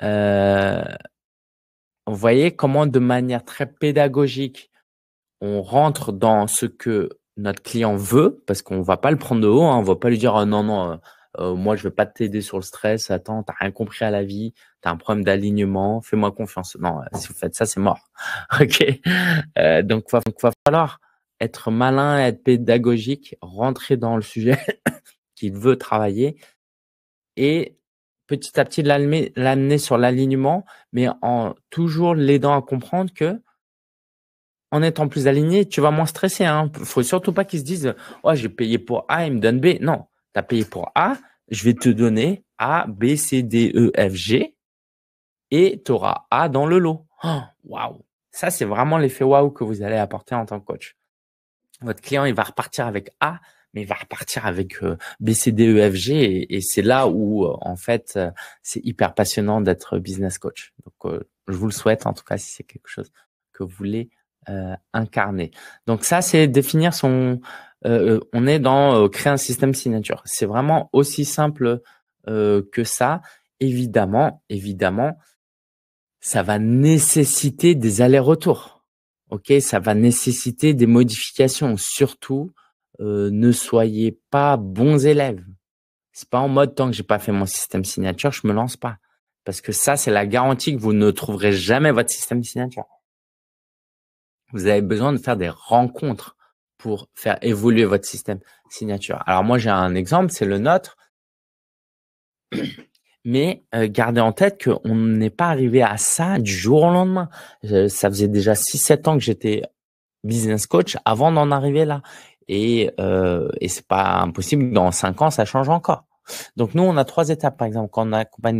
[SPEAKER 1] Euh, vous voyez comment de manière très pédagogique, on rentre dans ce que notre client veut, parce qu'on va pas le prendre de haut, hein, on va pas lui dire, oh, non, non, moi je vais pas t'aider sur le stress, attends, t'as rien compris à la vie, t'as un problème d'alignement, fais-moi confiance. Non, si vous faites ça, c'est mort. Ok. Donc va falloir être malin, être pédagogique, rentrer dans le sujet qu'il veut travailler et petit à petit l'amener sur l'alignement, mais en toujours l'aidant à comprendre que en étant plus aligné, tu vas moins stresser, hein. Faut surtout pas qu'ils se disent, oh, j'ai payé pour A, il me donne B. Non, tu as payé pour A, je vais te donner A, B, C, D, E, F, G et tu auras A dans le lot. Oh, waouh. Ça, c'est vraiment l'effet waouh que vous allez apporter en tant que coach. Votre client, il va repartir avec A, mais il va repartir avec B, C, D, E, F, G et c'est là où, en fait, c'est hyper passionnant d'être business coach. Donc, je vous le souhaite, en tout cas, si c'est quelque chose que vous voulez incarner. Donc, ça, c'est définir son... on est dans créer un système signature. C'est vraiment aussi simple que ça. Évidemment, ça va nécessiter des allers-retours. Ok, ça va nécessiter des modifications. Surtout, ne soyez pas bons élèves. C'est pas en mode tant que j'ai pas fait mon système signature, je me lance pas. Parce que ça, c'est la garantie que vous ne trouverez jamais votre système signature. Vous avez besoin de faire des rencontres pour faire évoluer votre système signature. Alors moi, j'ai un exemple, c'est le nôtre. Mais gardez en tête qu'on n'est pas arrivé à ça du jour au lendemain. Ça faisait déjà 6-7 ans que j'étais business coach avant d'en arriver là. Et c'est pas impossible, dans 5 ans, ça change encore. Donc nous, on a 3 étapes, par exemple, quand on accompagne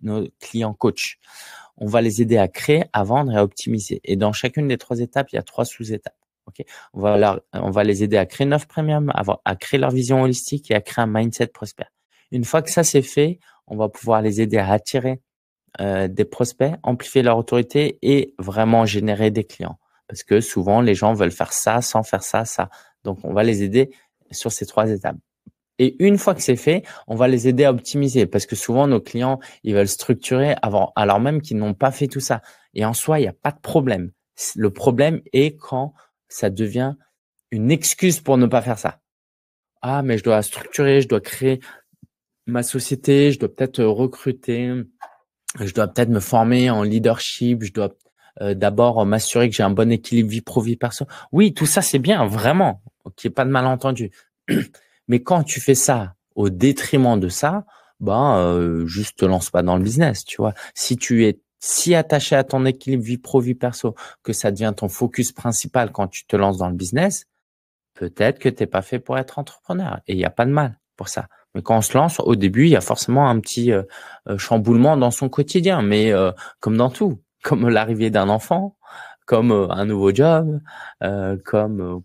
[SPEAKER 1] nos clients coach. On va les aider à créer, à vendre et à optimiser. Et dans chacune des 3 étapes, il y a 3 sous-étapes. Okay, on va les aider à créer une offre premium, à créer leur vision holistique et à créer un mindset prospère. Une fois que ça c'est fait, on va pouvoir les aider à attirer des prospects, amplifier leur autorité et vraiment générer des clients. Parce que souvent, les gens veulent faire ça sans faire ça, ça. Donc, on va les aider sur ces 3 étapes. Et une fois que c'est fait, on va les aider à optimiser parce que souvent, nos clients, ils veulent structurer avant, alors même qu'ils n'ont pas fait tout ça. Et en soi, il n'y a pas de problème. Le problème est quand ça devient une excuse pour ne pas faire ça. Ah, mais je dois structurer, je dois créer ma société, je dois peut-être recruter, je dois peut-être me former en leadership, je dois d'abord m'assurer que j'ai un bon équilibre vie pro vie perso. Oui, tout ça c'est bien, vraiment, qu'il n'y ait pas de malentendu. Mais quand tu fais ça au détriment de ça, juste te lance pas dans le business, tu vois. Si tu es si attaché à ton équilibre vie pro vie perso que ça devient ton focus principal quand tu te lances dans le business, peut-être que t'es pas fait pour être entrepreneur et il n'y a pas de mal pour ça. Mais quand on se lance, au début, il y a forcément un petit chamboulement dans son quotidien, mais comme dans tout, comme l'arrivée d'un enfant, comme un nouveau job, comme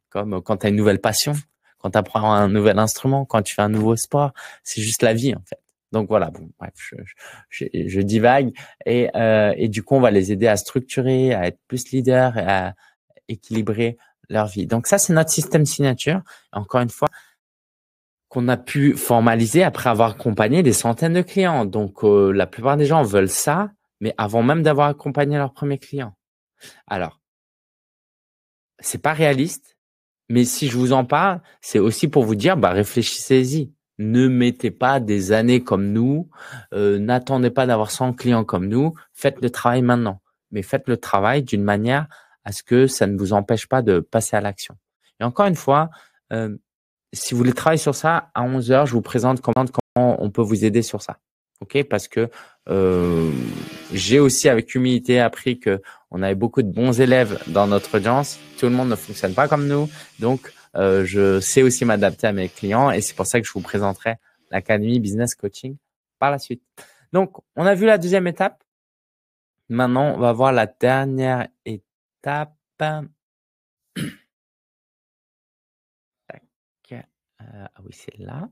[SPEAKER 1] quand tu as une nouvelle passion, quand tu apprends un nouvel instrument, quand tu fais un nouveau sport, c'est juste la vie en fait. Donc voilà, bon, bref, je divague et du coup, on va les aider à structurer, à être plus leader, à équilibrer leur vie. Donc ça, c'est notre système signature. Encore une fois, qu'on a pu formaliser après avoir accompagné des centaines de clients. Donc la plupart des gens veulent ça, mais avant même d'avoir accompagné leur premier client. Alors, c'est pas réaliste, mais si je vous en parle, c'est aussi pour vous dire, bah, réfléchissez-y. Ne mettez pas des années comme nous, n'attendez pas d'avoir 100 clients comme nous, faites le travail maintenant. Mais faites le travail d'une manière à ce que ça ne vous empêche pas de passer à l'action. Et encore une fois, si vous voulez travailler sur ça, à 11 heures, je vous présente comment on peut vous aider sur ça. OK? Parce que j'ai aussi avec humilité appris que on avait beaucoup de bons élèves dans notre audience. Tout le monde ne fonctionne pas comme nous. Donc, je sais aussi m'adapter à mes clients et c'est pour ça que je vous présenterai l'Académie Business Coaching par la suite. Donc, on a vu la deuxième étape. Maintenant, on va voir la dernière étape. Ah oui, c'est là.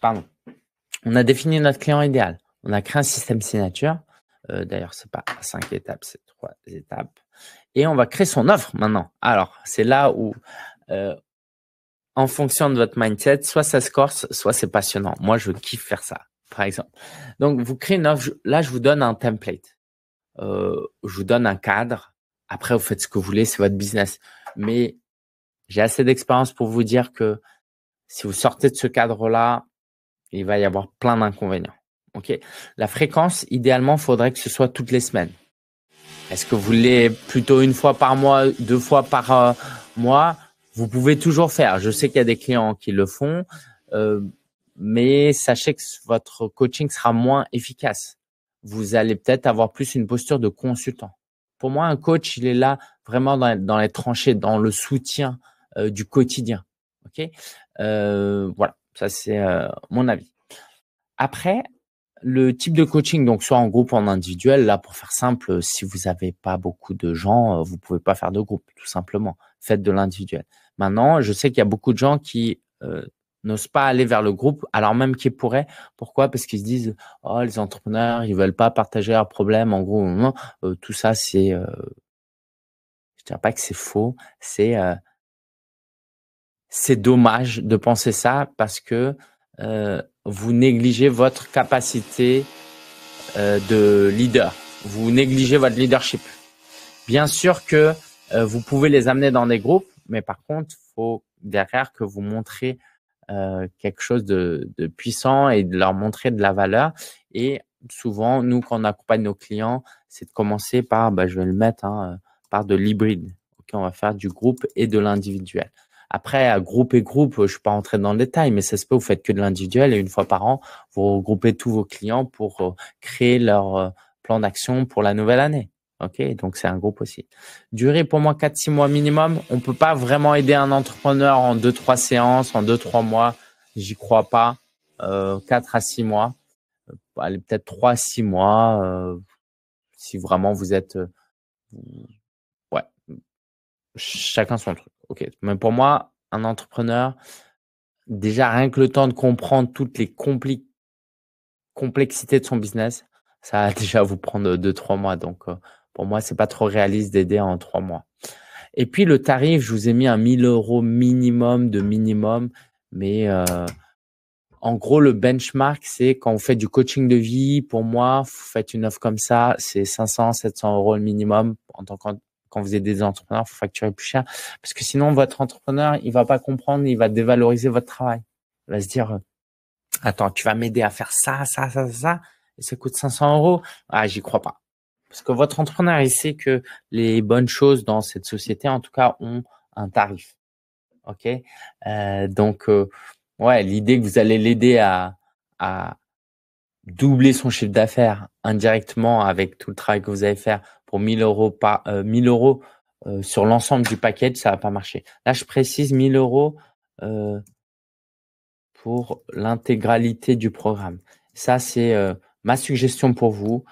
[SPEAKER 1] Pardon. On a défini notre client idéal. On a créé un système signature. D'ailleurs, c'est pas 5 étapes, c'est 3 étapes. Et on va créer son offre maintenant. Alors, c'est là où, en fonction de votre mindset, soit ça se corse, soit c'est passionnant. Moi, je kiffe faire ça, par exemple. Donc, vous créez une offre. Là, je vous donne un template. Je vous donne un cadre. Après, vous faites ce que vous voulez, c'est votre business. Mais j'ai assez d'expérience pour vous dire que si vous sortez de ce cadre-là, il va y avoir plein d'inconvénients. OK? La fréquence, idéalement, il faudrait que ce soit toutes les semaines. Est-ce que vous voulez plutôt une fois par mois, 2 fois par mois? Vous pouvez toujours faire. Je sais qu'il y a des clients qui le font, mais sachez que votre coaching sera moins efficace. Vous allez peut-être avoir plus une posture de consultant. Pour moi, un coach, il est là vraiment dans les tranchées, dans le soutien du quotidien. OK? Voilà, ça c'est mon avis. Après, le type de coaching, donc soit en groupe ou en individuel, là pour faire simple, si vous n'avez pas beaucoup de gens, vous pouvez pas faire de groupe, tout simplement. Faites de l'individuel. Maintenant, je sais qu'il y a beaucoup de gens qui n'osent pas aller vers le groupe, alors même qu'ils pourraient. Pourquoi? Parce qu'ils se disent, oh, les entrepreneurs, ils veulent pas partager leurs problèmes. En gros, non, tout ça, je dirais pas que c'est faux, c'est dommage de penser ça parce que vous négligez votre capacité de leader. Vous négligez votre leadership. Bien sûr que vous pouvez les amener dans des groupes, mais par contre, faut derrière que vous montrez quelque chose de puissant et de leur montrer de la valeur. Et souvent, nous, quand on accompagne nos clients, c'est de commencer par, je vais le mettre, par de l'hybride. Okay, on va faire du groupe et de l'individuel. Après, à groupe et groupe, je ne suis pas rentré dans le détail, mais ça se peut, vous faites que de l'individuel et une fois par an, vous regroupez tous vos clients pour créer leur plan d'action pour la nouvelle année. OK, donc c'est un groupe aussi. Durée pour moi 4-6 mois minimum. On peut pas vraiment aider un entrepreneur en 2-3 séances, en 2-3 mois. J'y crois pas. 4 à 6 mois. Allez, peut-être 3 à 6 mois. Si vraiment vous êtes ouais, chacun son truc. OK. Mais pour moi, un entrepreneur, déjà rien que le temps de comprendre toutes les complexités de son business, ça va déjà vous prendre 2-3 mois. Donc pour moi, c'est pas trop réaliste d'aider en 3 mois. Et puis le tarif, je vous ai mis un 1 000 € minimum de minimum, mais en gros le benchmark, c'est quand vous faites du coaching de vie. Pour moi, vous faites une offre comme ça, c'est 500-700 € le minimum. En tant que quand vous êtes des entrepreneurs, faut facturer plus cher parce que sinon votre entrepreneur, il va pas comprendre, il va dévaloriser votre travail. Il va se dire attends, tu vas m'aider à faire ça, ça, ça, ça, et ça coûte 500 €. Ah, j'y crois pas. Parce que votre entrepreneur, il sait que les bonnes choses dans cette société, en tout cas, ont un tarif. OK? Donc, ouais, l'idée que vous allez l'aider à doubler son chiffre d'affaires indirectement avec tout le travail que vous allez faire pour 1 000 € 1 000 € sur l'ensemble du package, ça va pas marcher. Là, je précise 1 000 € pour l'intégralité du programme. Ça, c'est ma suggestion pour vous.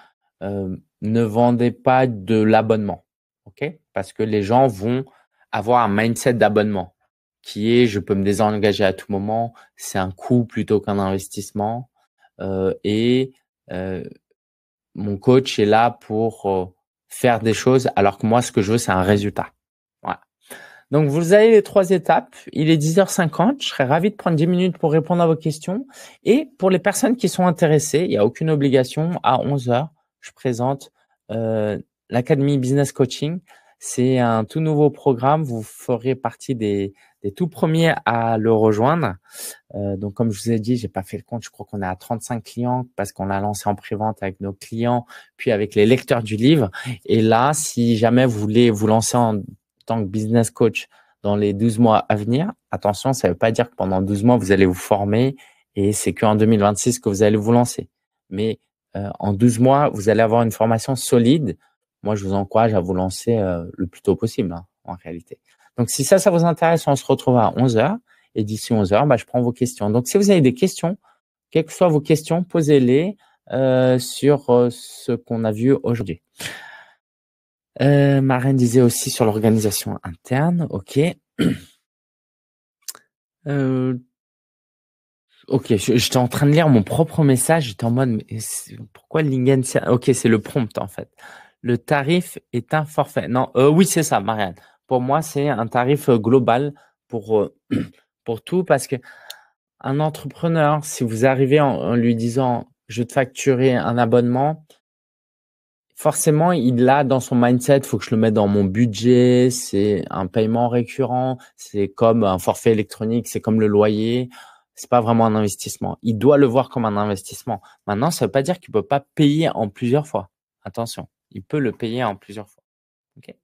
[SPEAKER 1] Ne vendez pas de l'abonnement, OK? Parce que les gens vont avoir un mindset d'abonnement qui est je peux me désengager à tout moment, c'est un coût plutôt qu'un investissement. Et mon coach est là pour faire des choses, alors que moi, ce que je veux, c'est un résultat. Voilà. Donc, vous avez les 3 étapes. Il est 10h50. Je serais ravi de prendre 10 minutes pour répondre à vos questions. Et pour les personnes qui sont intéressées, il n'y a aucune obligation. À 11h, je présente l'Académie Business Coaching. C'est un tout nouveau programme. Vous ferez partie des tout premiers à le rejoindre. Donc, comme je vous ai dit, j'ai pas fait le compte. Je crois qu'on est à 35 clients parce qu'on l'a lancé en pré-vente avec nos clients, puis avec les lecteurs du livre. Et là, si jamais vous voulez vous lancer en tant que business coach dans les 12 mois à venir, attention, ça veut pas dire que pendant 12 mois, vous allez vous former et c'est qu'en 2026 que vous allez vous lancer. Mais en 12 mois, vous allez avoir une formation solide. Moi, je vous encourage à vous lancer le plus tôt possible, hein, en réalité. Donc, si ça vous intéresse, on se retrouve à 11h. Et d'ici 11h, je prends vos questions. Donc, si vous avez des questions, quelles que soient vos questions, posez-les sur ce qu'on a vu aujourd'hui. Marine disait aussi sur l'organisation interne. OK. OK, j'étais en train de lire mon propre message. J'étais en mode, mais pourquoi Lingen? OK, c'est le prompt en fait. Le tarif est un forfait. Non, oui, c'est ça, Marianne. Pour moi, c'est un tarif global pour pour tout parce que un entrepreneur, si vous arrivez en lui disant je vais te facturer un abonnement, forcément, il a dans son mindset, il faut que je le mette dans mon budget, c'est un paiement récurrent, c'est comme un forfait électronique, c'est comme le loyer, c'est pas vraiment un investissement. Il doit le voir comme un investissement. Maintenant, ça veut pas dire qu'il peut pas payer en plusieurs fois. Attention, il peut le payer en plusieurs fois. OK.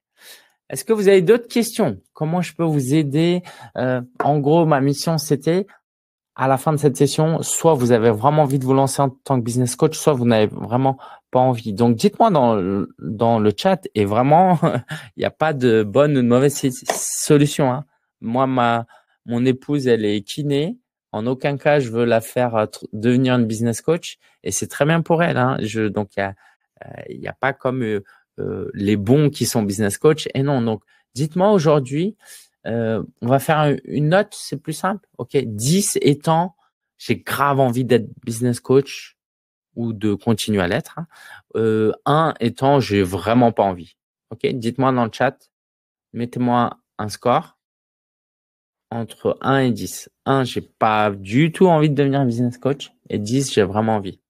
[SPEAKER 1] Est-ce que vous avez d'autres questions? Comment je peux vous aider? En gros, ma mission, c'était à la fin de cette session, soit vous avez vraiment envie de vous lancer en tant que business coach, soit vous n'avez vraiment pas envie. Donc, dites-moi dans le chat et vraiment, il n'y a pas de bonne ou de mauvaise solution, hein. Moi, mon épouse, elle est kiné. En aucun cas, je veux la faire devenir une business coach et c'est très bien pour elle, hein. Donc, il y a pas comme les bons qui sont business coach et non. Donc, dites-moi aujourd'hui, on va faire une note, c'est plus simple. OK, 10 étant, j'ai grave envie d'être business coach ou de continuer à l'être, hein. 1 étant, j'ai vraiment pas envie. OK, dites-moi dans le chat, mettez-moi un score entre 1 et 10. 1, j'ai pas du tout envie de devenir un business coach et 10, j'ai vraiment envie.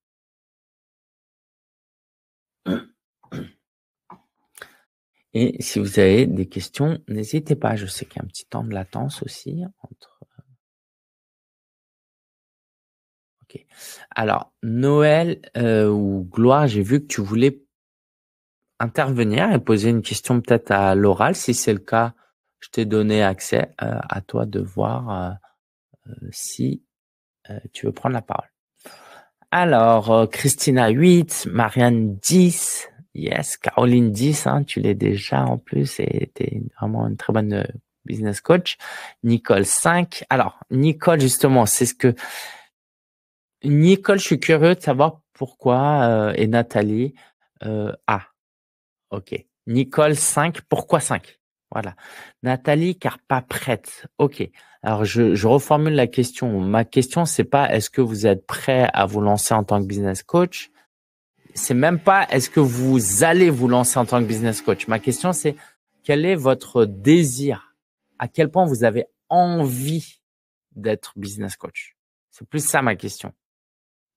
[SPEAKER 1] Et si vous avez des questions, n'hésitez pas. Je sais qu'il y a un petit temps de latence aussi entre. OK. Alors, Noël ou Gloire, j'ai vu que tu voulais intervenir et poser une question peut-être à l'oral. Si c'est le cas, je t'ai donné accès. À toi de voir si tu veux prendre la parole. Alors, Christina 8, Marianne 10, yes, Caroline 10, hein, tu l'es déjà en plus et tu es vraiment une très bonne business coach. Nicole 5. Alors, Nicole, justement, c'est ce que Nicole, je suis curieux de savoir pourquoi et Nathalie. OK. Nicole 5, pourquoi 5? Voilà. Nathalie, car pas prête. OK. Alors, je reformule la question. Ma question, c'est pas est-ce que vous êtes prêt à vous lancer en tant que business coach? C'est même pas est-ce que vous allez vous lancer en tant que business coach? Ma question, c'est quel est votre désir? À quel point vous avez envie d'être business coach? C'est plus ça ma question.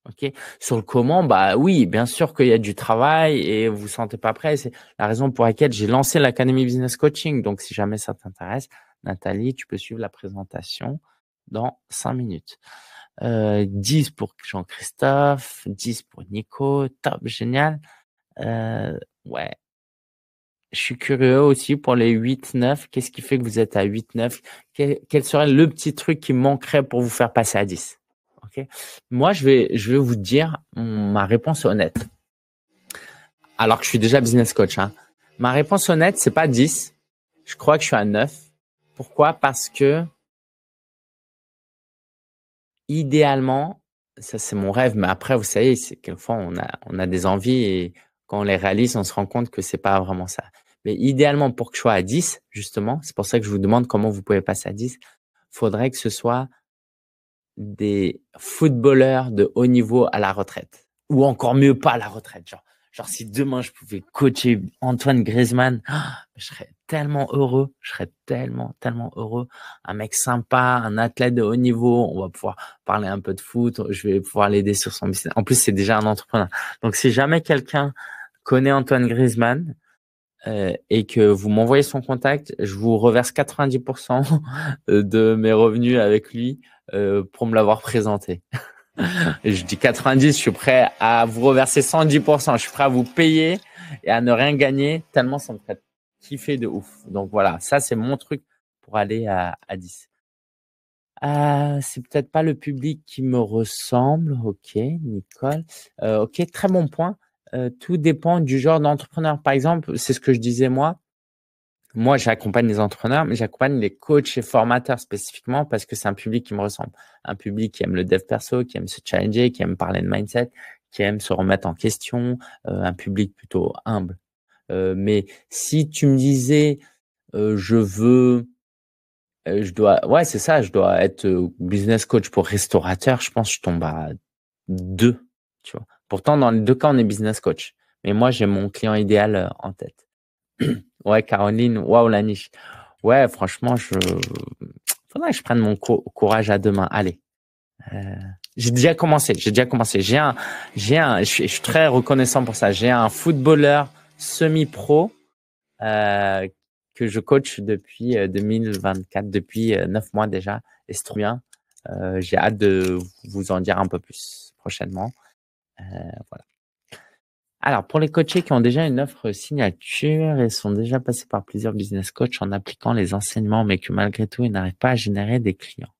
[SPEAKER 1] OK. Sur le comment, oui, bien sûr qu'il y a du travail et vous vous sentez pas prêt. C'est la raison pour laquelle j'ai lancé l'Académie Business Coaching. Donc, si jamais ça t'intéresse, Nathalie, tu peux suivre la présentation dans 5 minutes. 10 pour Jean-Christophe, 10 pour Nico. Top, génial. Ouais. Je suis curieux aussi pour les 8-9. Qu'est-ce qui fait que vous êtes à 8-9? Quel serait le petit truc qui manquerait pour vous faire passer à 10? OK. Moi, je vais vous dire ma réponse honnête. Alors que je suis déjà business coach, hein. Ma réponse honnête, c'est pas 10. Je crois que je suis à 9. Pourquoi? Parce que idéalement, ça c'est mon rêve, mais après, vous savez, c'est quelquefois on a des envies et quand on les réalise, on se rend compte que c'est pas vraiment ça. Mais idéalement, pour que je sois à 10, justement, c'est pour ça que je vous demande comment vous pouvez passer à 10, faudrait que ce soit des footballeurs de haut niveau à la retraite. Ou encore mieux, pas à la retraite. Genre, Genre, si demain je pouvais coacher Antoine Griezmann, je serais tellement heureux. Je serais tellement, tellement heureux. Un mec sympa, un athlète de haut niveau. On va pouvoir parler un peu de foot. Je vais pouvoir l'aider sur son business. En plus, c'est déjà un entrepreneur. Donc, si jamais quelqu'un connaît Antoine Griezmann, et que vous m'envoyez son contact, je vous reverse 90% de mes revenus avec lui pour me l'avoir présenté. Et je dis 90, je suis prêt à vous reverser 110%. Je suis prêt à vous payer et à ne rien gagner tellement ça me ferait kiffer de ouf. Donc voilà, ça c'est mon truc pour aller à 10. C'est peut-être pas le public qui me ressemble. Ok, Nicole. Ok, très bon point. Tout dépend du genre d'entrepreneur. Par exemple, c'est ce que je disais moi. Moi, j'accompagne les entrepreneurs, mais j'accompagne les coachs et formateurs spécifiquement parce que c'est un public qui me ressemble. Un public qui aime le dev perso, qui aime se challenger, qui aime parler de mindset, qui aime se remettre en question, un public plutôt humble. Mais si tu me disais, je veux, ouais, c'est ça, je dois être business coach pour restaurateur, je pense que je tombe à 2, tu vois. Pourtant, dans les deux cas, on est business coach. Mais moi, j'ai mon client idéal en tête. Ouais, Caroline, waouh, la niche. Ouais, franchement, faudrait que je prenne mon courage à deux mains. Allez. J'ai déjà commencé. Je suis très reconnaissant pour ça. J'ai un footballeur semi-pro, euh, que je coach depuis 2024, depuis 9 mois déjà. Et c'est trop bien. J'ai hâte de vous en dire un peu plus prochainement. Voilà. Alors, pour les coachés qui ont déjà une offre signature et sont déjà passés par plusieurs business coachs en appliquant les enseignements, mais que malgré tout, ils n'arrivent pas à générer des clients.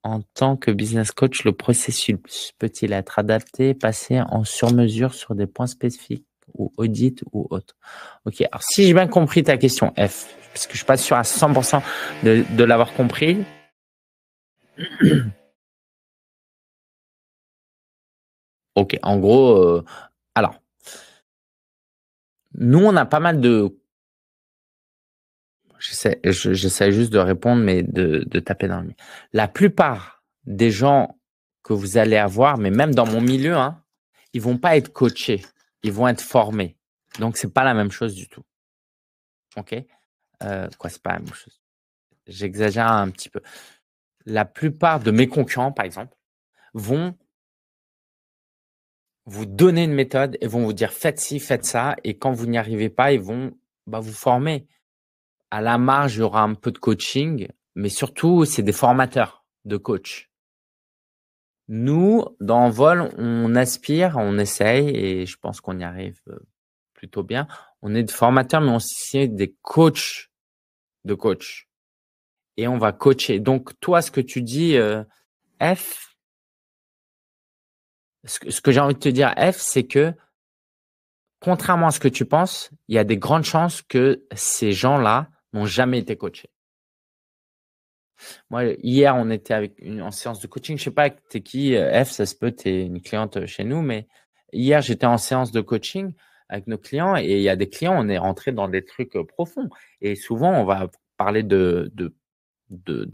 [SPEAKER 1] En tant que business coach, le processus peut-il être adapté, passé en sur-mesure sur des points spécifiques ou audit ou autre? Ok, alors si j'ai bien compris ta question, F, parce que je suis pas sûr à 100% de l'avoir compris. Ok, en gros, alors, nous, on a pas mal de. J'essaie juste de répondre, mais de taper dans le mille. La plupart des gens que vous allez avoir, mais même dans mon milieu, hein, ils vont pas être coachés, ils vont être formés. Donc, c'est pas la même chose du tout. Ok? Quoi, c'est pas la même chose. J'exagère un petit peu. La plupart de mes concurrents, par exemple, vont vous donner une méthode et vont vous dire faites ci, faites ça. Et quand vous n'y arrivez pas, ils vont vous former. À la marge, il y aura un peu de coaching, mais surtout, c'est des formateurs de coach. Nous, dans Vol, on aspire, on essaye et je pense qu'on y arrive plutôt bien. On est des formateurs, mais on est des coachs de coach. Et on va coacher. Donc, toi, ce que tu dis, F, ce que j'ai envie de te dire, F, c'est que contrairement à ce que tu penses, il y a des grandes chances que ces gens-là n'ont jamais été coachés. Moi, hier, on était en séance de coaching. Je sais pas, t'es qui, F, ça se peut, t'es une cliente chez nous, mais hier, j'étais en séance de coaching avec nos clients et il y a des clients, on est rentré dans des trucs profonds. Et souvent, on va parler de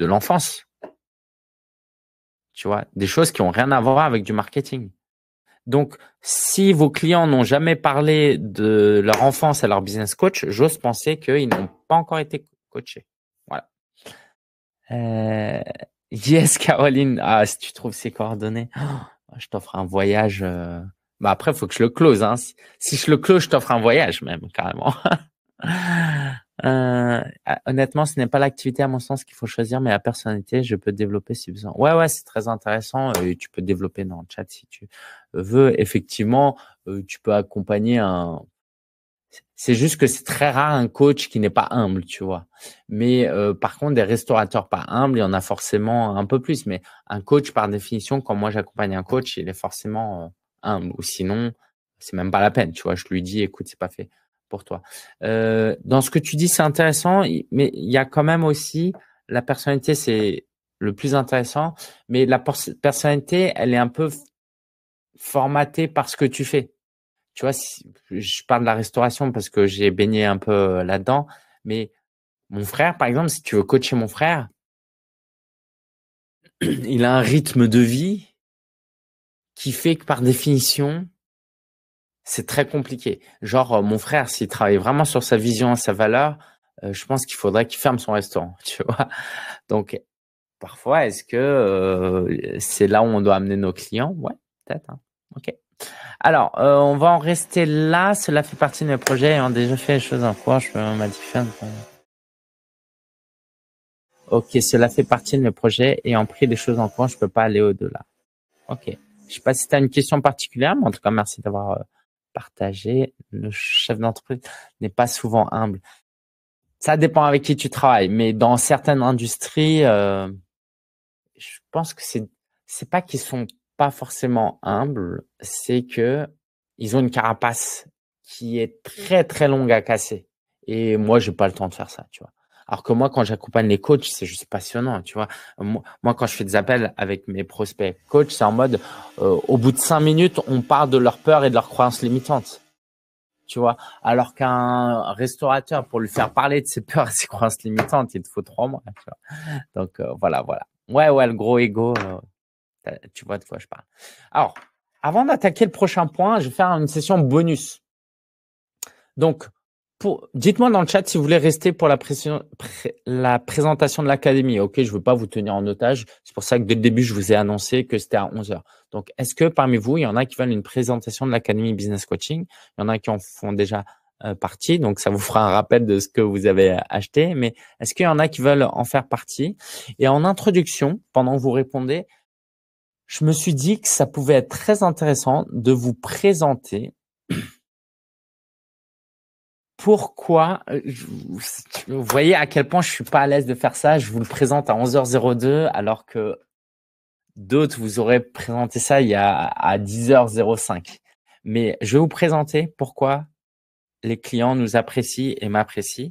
[SPEAKER 1] l'enfance, tu vois, des choses qui ont rien à voir avec du marketing. Donc, si vos clients n'ont jamais parlé de leur enfance à leur business coach, j'ose penser qu'ils n'ont pas encore été coachés. Voilà. Euh, yes, Caroline. Ah, si tu trouves ses coordonnées, je t'offre un voyage. Après, il faut que je le close. Hein. Si je le close, je t'offre un voyage même, carrément. Honnêtement, ce n'est pas l'activité à mon sens qu'il faut choisir, mais la personnalité, je peux développer si besoin. Ouais, c'est très intéressant. Et tu peux développer dans le chat si tu veux. Effectivement, tu peux accompagner un. C'est juste que c'est très rare un coach qui n'est pas humble, tu vois. Mais par contre, des restaurateurs pas humbles, il y en a forcément un peu plus. Mais un coach, par définition, quand moi j'accompagne un coach, il est forcément humble. Ou sinon, c'est même pas la peine, tu vois. Je lui dis, écoute, c'est pas fait pour toi. Dans ce que tu dis, c'est intéressant, mais il y a quand même aussi la personnalité, c'est le plus intéressant. Mais la personnalité, elle est un peu formatée par ce que tu fais. Tu vois, je parle de la restauration parce que j'ai baigné un peu là-dedans, mais mon frère, par exemple, si tu veux coacher mon frère, il a un rythme de vie qui fait que par définition, c'est très compliqué. Genre, mon frère, s'il travaille vraiment sur sa vision, sa valeur, je pense qu'il faudrait qu'il ferme son restaurant, tu vois. Donc, parfois, est-ce que c'est là où on doit amener nos clients? Ouais, peut-être. Hein. Ok. Alors, on va en rester là. Cela fait partie de mes projets ayant déjà fait les choses en cours. Je peux m'a différent. Ok, cela fait partie de mes projets ayant pris des choses en cours. Je peux pas aller au-delà. Ok. Je sais pas si tu as une question particulière, mais en tout cas, merci d'avoir partagé. Le chef d'entreprise n'est pas souvent humble. Ça dépend avec qui tu travailles, mais dans certaines industries, je pense que c'est pas qu'ils sont pas forcément humbles, c'est que ils ont une carapace qui est très très longue à casser. Et moi, j'ai pas le temps de faire ça, tu vois. Alors que moi, quand j'accompagne les coachs, c'est juste passionnant, tu vois. Moi, quand je fais des appels avec mes prospects coachs, c'est en mode, au bout de 5 minutes, on parle de leur peur et de leurs croyances limitantes, tu vois. Alors qu'un restaurateur, pour lui faire parler de ses peurs et ses croyances limitantes, il te faut 3 mois, tu vois. Donc, voilà, voilà. Ouais, le gros ego, tu vois de quoi je parle. Alors, avant d'attaquer le prochain point, je vais faire une session bonus. Donc, dites-moi dans le chat si vous voulez rester pour la présentation de l'académie. Ok, je veux pas vous tenir en otage. C'est pour ça que dès le début, je vous ai annoncé que c'était à 11 heures. Donc, est-ce que parmi vous, il y en a qui veulent une présentation de l'académie Business Coaching? Il y en a qui en font déjà partie. Donc, ça vous fera un rappel de ce que vous avez acheté. Mais est-ce qu'il y en a qui veulent en faire partie? Et en introduction, pendant que vous répondez, je me suis dit que ça pouvait être très intéressant de vous présenter pourquoi, vous voyez à quel point je suis pas à l'aise de faire ça. Je vous le présente à 11h02 alors que d'autres vous auraient présenté ça à 10h05. Mais je vais vous présenter pourquoi les clients nous apprécient et m'apprécient.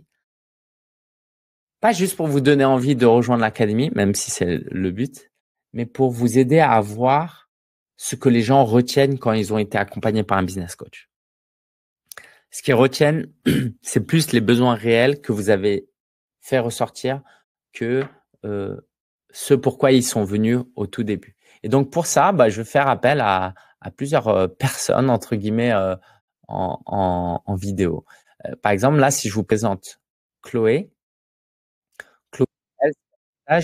[SPEAKER 1] Pas juste pour vous donner envie de rejoindre l'académie, même si c'est le but, mais pour vous aider à voir ce que les gens retiennent quand ils ont été accompagnés par un business coach. Ce qu'ils retiennent, c'est plus les besoins réels que vous avez fait ressortir que ce pourquoi ils sont venus au tout début. Et donc pour ça, je vais faire appel à plusieurs personnes entre guillemets en vidéo. Par exemple, là, si je vous présente Chloé, elle,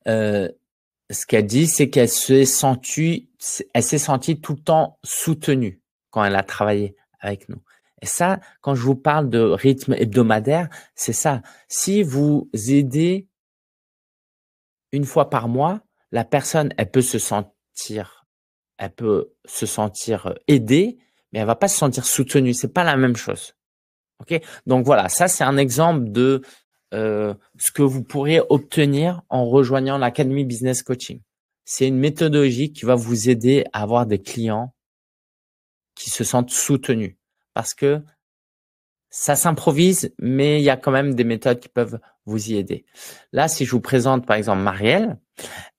[SPEAKER 1] euh, ce qu'elle dit, c'est elle s'est sentie tout le temps soutenue quand elle a travaillé avec nous. Et ça, quand je vous parle de rythme hebdomadaire, c'est ça. Si vous aidez une fois par mois, la personne, elle peut se sentir aidée, mais elle va pas se sentir soutenue. C'est pas la même chose. Ok? Donc voilà, ça c'est un exemple de ce que vous pourriez obtenir en rejoignant l'Académie Business Coaching. C'est une méthodologie qui va vous aider à avoir des clients qui se sentent soutenus parce que ça s'improvise, mais il y a quand même des méthodes qui peuvent vous y aider. Là, si je vous présente par exemple Marielle,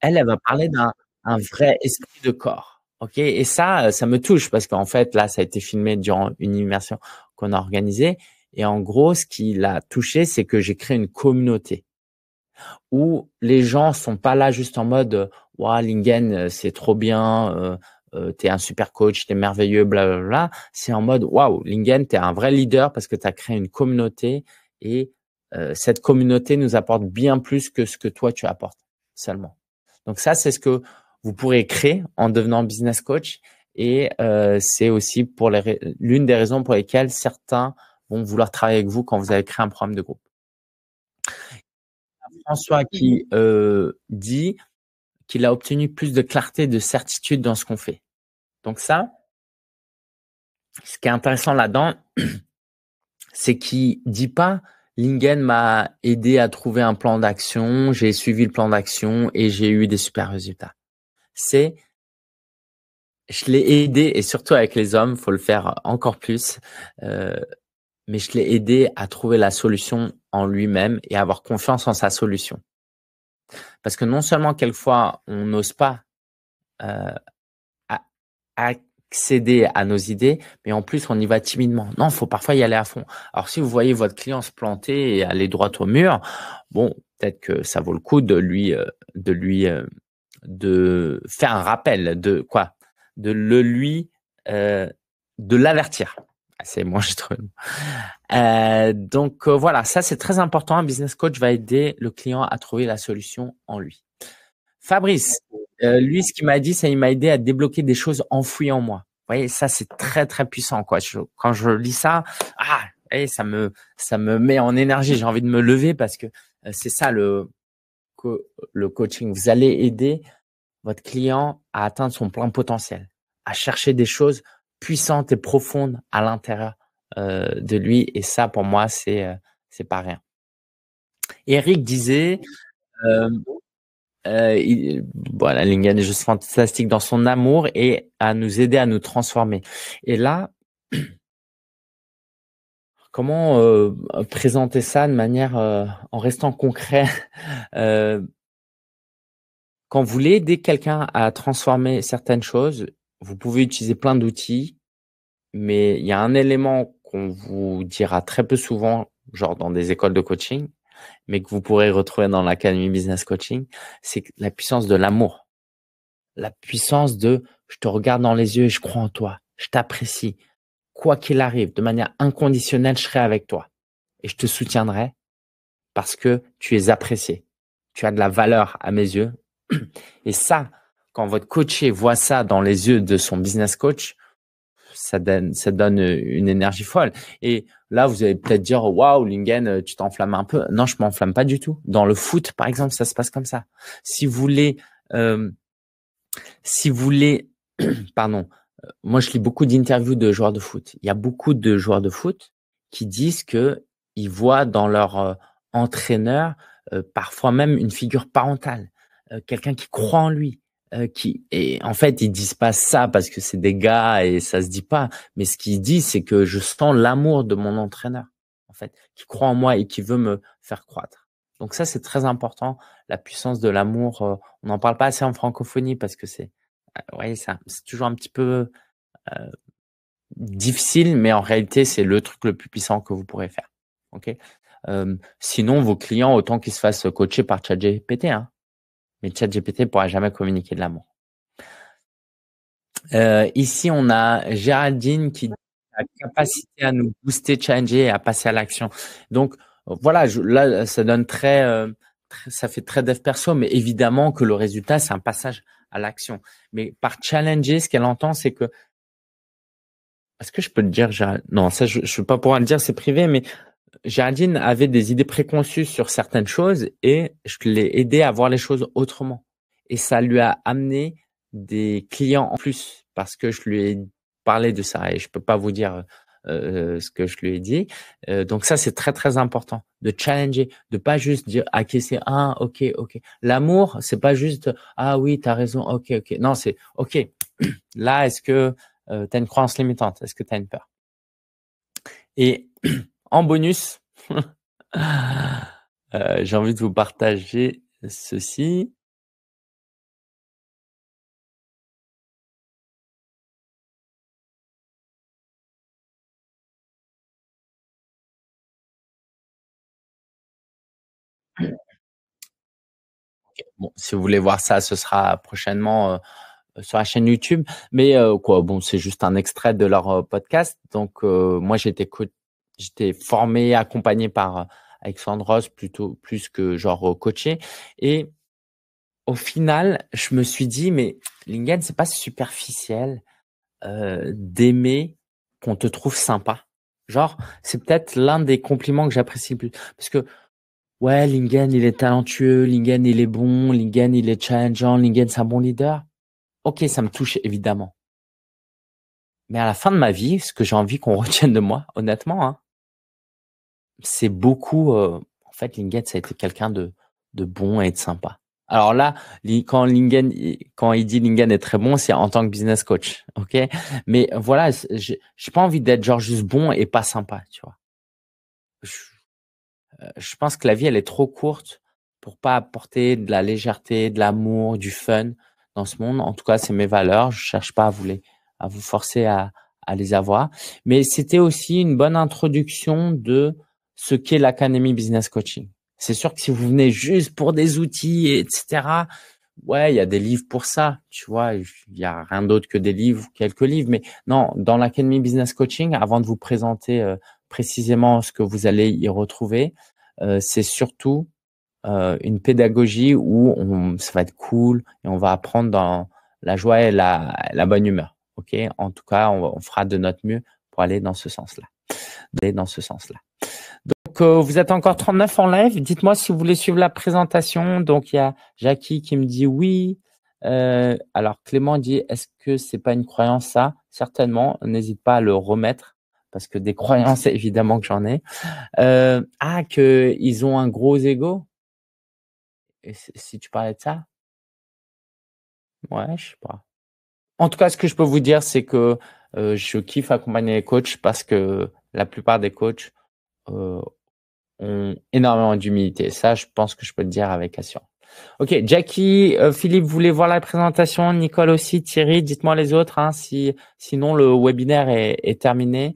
[SPEAKER 1] elle va parler d'un vrai esprit de corps. Ok, et ça me touche parce qu'en fait, là, ça a été filmé durant une immersion qu'on a organisée. Et en gros, ce qui l'a touché, c'est que j'ai créé une communauté où les gens sont pas là juste en mode «Waouh, Lingen, c'est trop bien, t'es un super coach, t'es merveilleux, blablabla». C'est en mode «Waouh, Lingen, t'es un vrai leader parce que tu as créé une communauté et cette communauté nous apporte bien plus que ce que toi tu apportes seulement». Donc ça, c'est ce que vous pourrez créer en devenant business coach et c'est aussi pour l'une des raisons pour lesquelles certains vont vouloir travailler avec vous quand vous avez créé un programme de groupe. François qui dit qu'il a obtenu plus de clarté, de certitude dans ce qu'on fait. Donc ça, ce qui est intéressant là-dedans, c'est qu'il dit pas Lingen m'a aidé à trouver un plan d'action, j'ai suivi le plan d'action et j'ai eu des super résultats. C'est je l'ai aidé et surtout avec les hommes, faut le faire encore plus. Mais je l'ai aidé à trouver la solution en lui-même et à avoir confiance en sa solution. Parce que non seulement quelquefois on n'ose pas accéder à nos idées, mais en plus on y va timidement. Non, faut parfois y aller à fond. Alors si vous voyez votre client se planter et aller droit au mur, bon, peut-être que ça vaut le coup de faire un rappel de quoi, de le lui, de l'avertir. C'est moi, je trouve. Donc voilà, ça c'est très important. Un business coach va aider le client à trouver la solution en lui. Fabrice, lui, ce qu'il m'a dit, c'est il m'a aidé à débloquer des choses enfouies en moi. Vous voyez, ça c'est très très puissant quoi. Quand je lis ça, ça me met en énergie. J'ai envie de me lever parce que c'est ça le coaching. Vous allez aider votre client à atteindre son plein potentiel, à chercher des choses puissantes et profondes à l'intérieur de lui. Et ça, pour moi, c'est pas rien. Eric disait, euh, voilà, Lingen est juste fantastique dans son amour et à nous aider à nous transformer. Et là, comment présenter ça de manière en restant concret quand vous voulez aider quelqu'un à transformer certaines choses, vous pouvez utiliser plein d'outils, mais il y a un élément qu'on vous dira très peu souvent, genre dans des écoles de coaching, mais que vous pourrez retrouver dans l'Académie Business Coaching, c'est la puissance de l'amour. La puissance de je te regarde dans les yeux et je crois en toi. Je t'apprécie. Quoi qu'il arrive, de manière inconditionnelle, je serai avec toi. Et je te soutiendrai parce que tu es apprécié. Tu as de la valeur à mes yeux. Et ça, quand votre coaché voit ça dans les yeux de son business coach, ça donne une énergie folle. Et là, vous allez peut-être dire, waouh, Lingen, tu t'enflammes un peu. Non, je m'enflamme pas du tout. Dans le foot, par exemple, ça se passe comme ça. Si vous voulez, si vous voulez, pardon, moi, je lis beaucoup d'interviews de joueurs de foot. Il y a beaucoup de joueurs de foot qui disent que ils voient dans leur entraîneur parfois même une figure parentale, quelqu'un qui croit en lui, et en fait ils disent pas ça parce que c'est des gars et ça se dit pas, mais ce qu'ils disent c'est que je sens l'amour de mon entraîneur, en fait, qui croit en moi et qui veut me faire croître. Donc ça c'est très important, la puissance de l'amour. On n'en parle pas assez en francophonie parce que ouais, c'est toujours un petit peu difficile, mais en réalité, c'est le truc le plus puissant que vous pourrez faire. Ok. Sinon, vos clients, autant qu'ils se fassent coacher par ChatGPT, hein. Mais ChatGPT ne pourra jamais communiquer de l'amour. Ici, on a Géraldine qui a la capacité à nous booster, challenger et à passer à l'action. Donc, voilà, là, ça donne ça fait très dev perso, mais évidemment que le résultat, c'est un passage à l'action. Mais par challenger, ce qu'elle entend, c'est que est-ce que je peux le dire, non, ça, je ne peux pas pouvoir le dire, c'est privé, mais Géraldine avait des idées préconçues sur certaines choses et je l'ai aidé à voir les choses autrement. Et ça lui a amené des clients en plus parce que je lui ai parlé de ça et je peux pas vous dire ce que je lui ai dit. Donc ça, c'est très, très important de challenger, de pas juste dire, acquiescer, ah, ok, ok. L'amour, c'est pas juste, ah oui, tu as raison, ok, ok. Non, c'est, ok, là, est-ce que tu as une croyance limitante? Est-ce que tu as une peur? Et en bonus, j'ai envie de vous partager ceci. Bon, si vous voulez voir ça, ce sera prochainement sur la chaîne YouTube. Mais quoi, bon, c'est juste un extrait de leur podcast. Donc moi, j'étais formé, accompagné par Alexandre Ross plutôt plus que genre coaché. Et au final, je me suis dit, mais Lingen, c'est pas superficiel d'aimer qu'on te trouve sympa. Genre, c'est peut-être l'un des compliments que j'apprécie le plus. Parce que ouais, Lingen, il est talentueux, Lingen, il est bon, Lingen, il est challengeant, Lingen, c'est un bon leader. Ok, ça me touche évidemment. Mais à la fin de ma vie, ce que j'ai envie qu'on retienne de moi, honnêtement, hein, c'est beaucoup. En fait, Lingen, ça a été quelqu'un de bon et de sympa. Alors là, quand il dit Lingen est très bon, c'est en tant que business coach, ok. Mais voilà, j'ai pas envie d'être genre juste bon et pas sympa, tu vois. Je pense que la vie, elle est trop courte pour pas apporter de la légèreté, de l'amour, du fun dans ce monde. En tout cas, c'est mes valeurs. Je cherche pas à vous forcer à les avoir. Mais c'était aussi une bonne introduction de ce qu'est l'Académie Business Coaching. C'est sûr que si vous venez juste pour des outils, etc., Ouais, il y a des livres pour ça, tu vois. Il y a rien d'autre que des livres, quelques livres. Mais non, dans l'Académie Business Coaching, avant de vous présenter précisément ce que vous allez y retrouver, c'est surtout une pédagogie où ça va être cool et on va apprendre dans la joie et la bonne humeur. Ok. En tout cas, on fera de notre mieux pour aller dans ce sens-là. D'aller dans ce sens-là. Donc, vous êtes encore 39 en live. Dites-moi si vous voulez suivre la présentation. Donc, il y a Jackie qui me dit oui. Alors, Clément dit, est-ce que c'est pas une croyance ça? Certainement. N'hésite pas à le remettre parce que des croyances, évidemment que j'en ai. Que ils ont un gros ego. Et si tu parlais de ça, ouais, je sais pas. En tout cas, ce que je peux vous dire, c'est que je kiffe accompagner les coachs parce que la plupart des coachs euh, ont énormément d'humilité. Ça, je pense que je peux le dire avec assurance. Ok, Jackie, Philippe, vous voulez voir la présentation? Nicole aussi, Thierry, dites-moi les autres, hein, sinon le webinaire est terminé.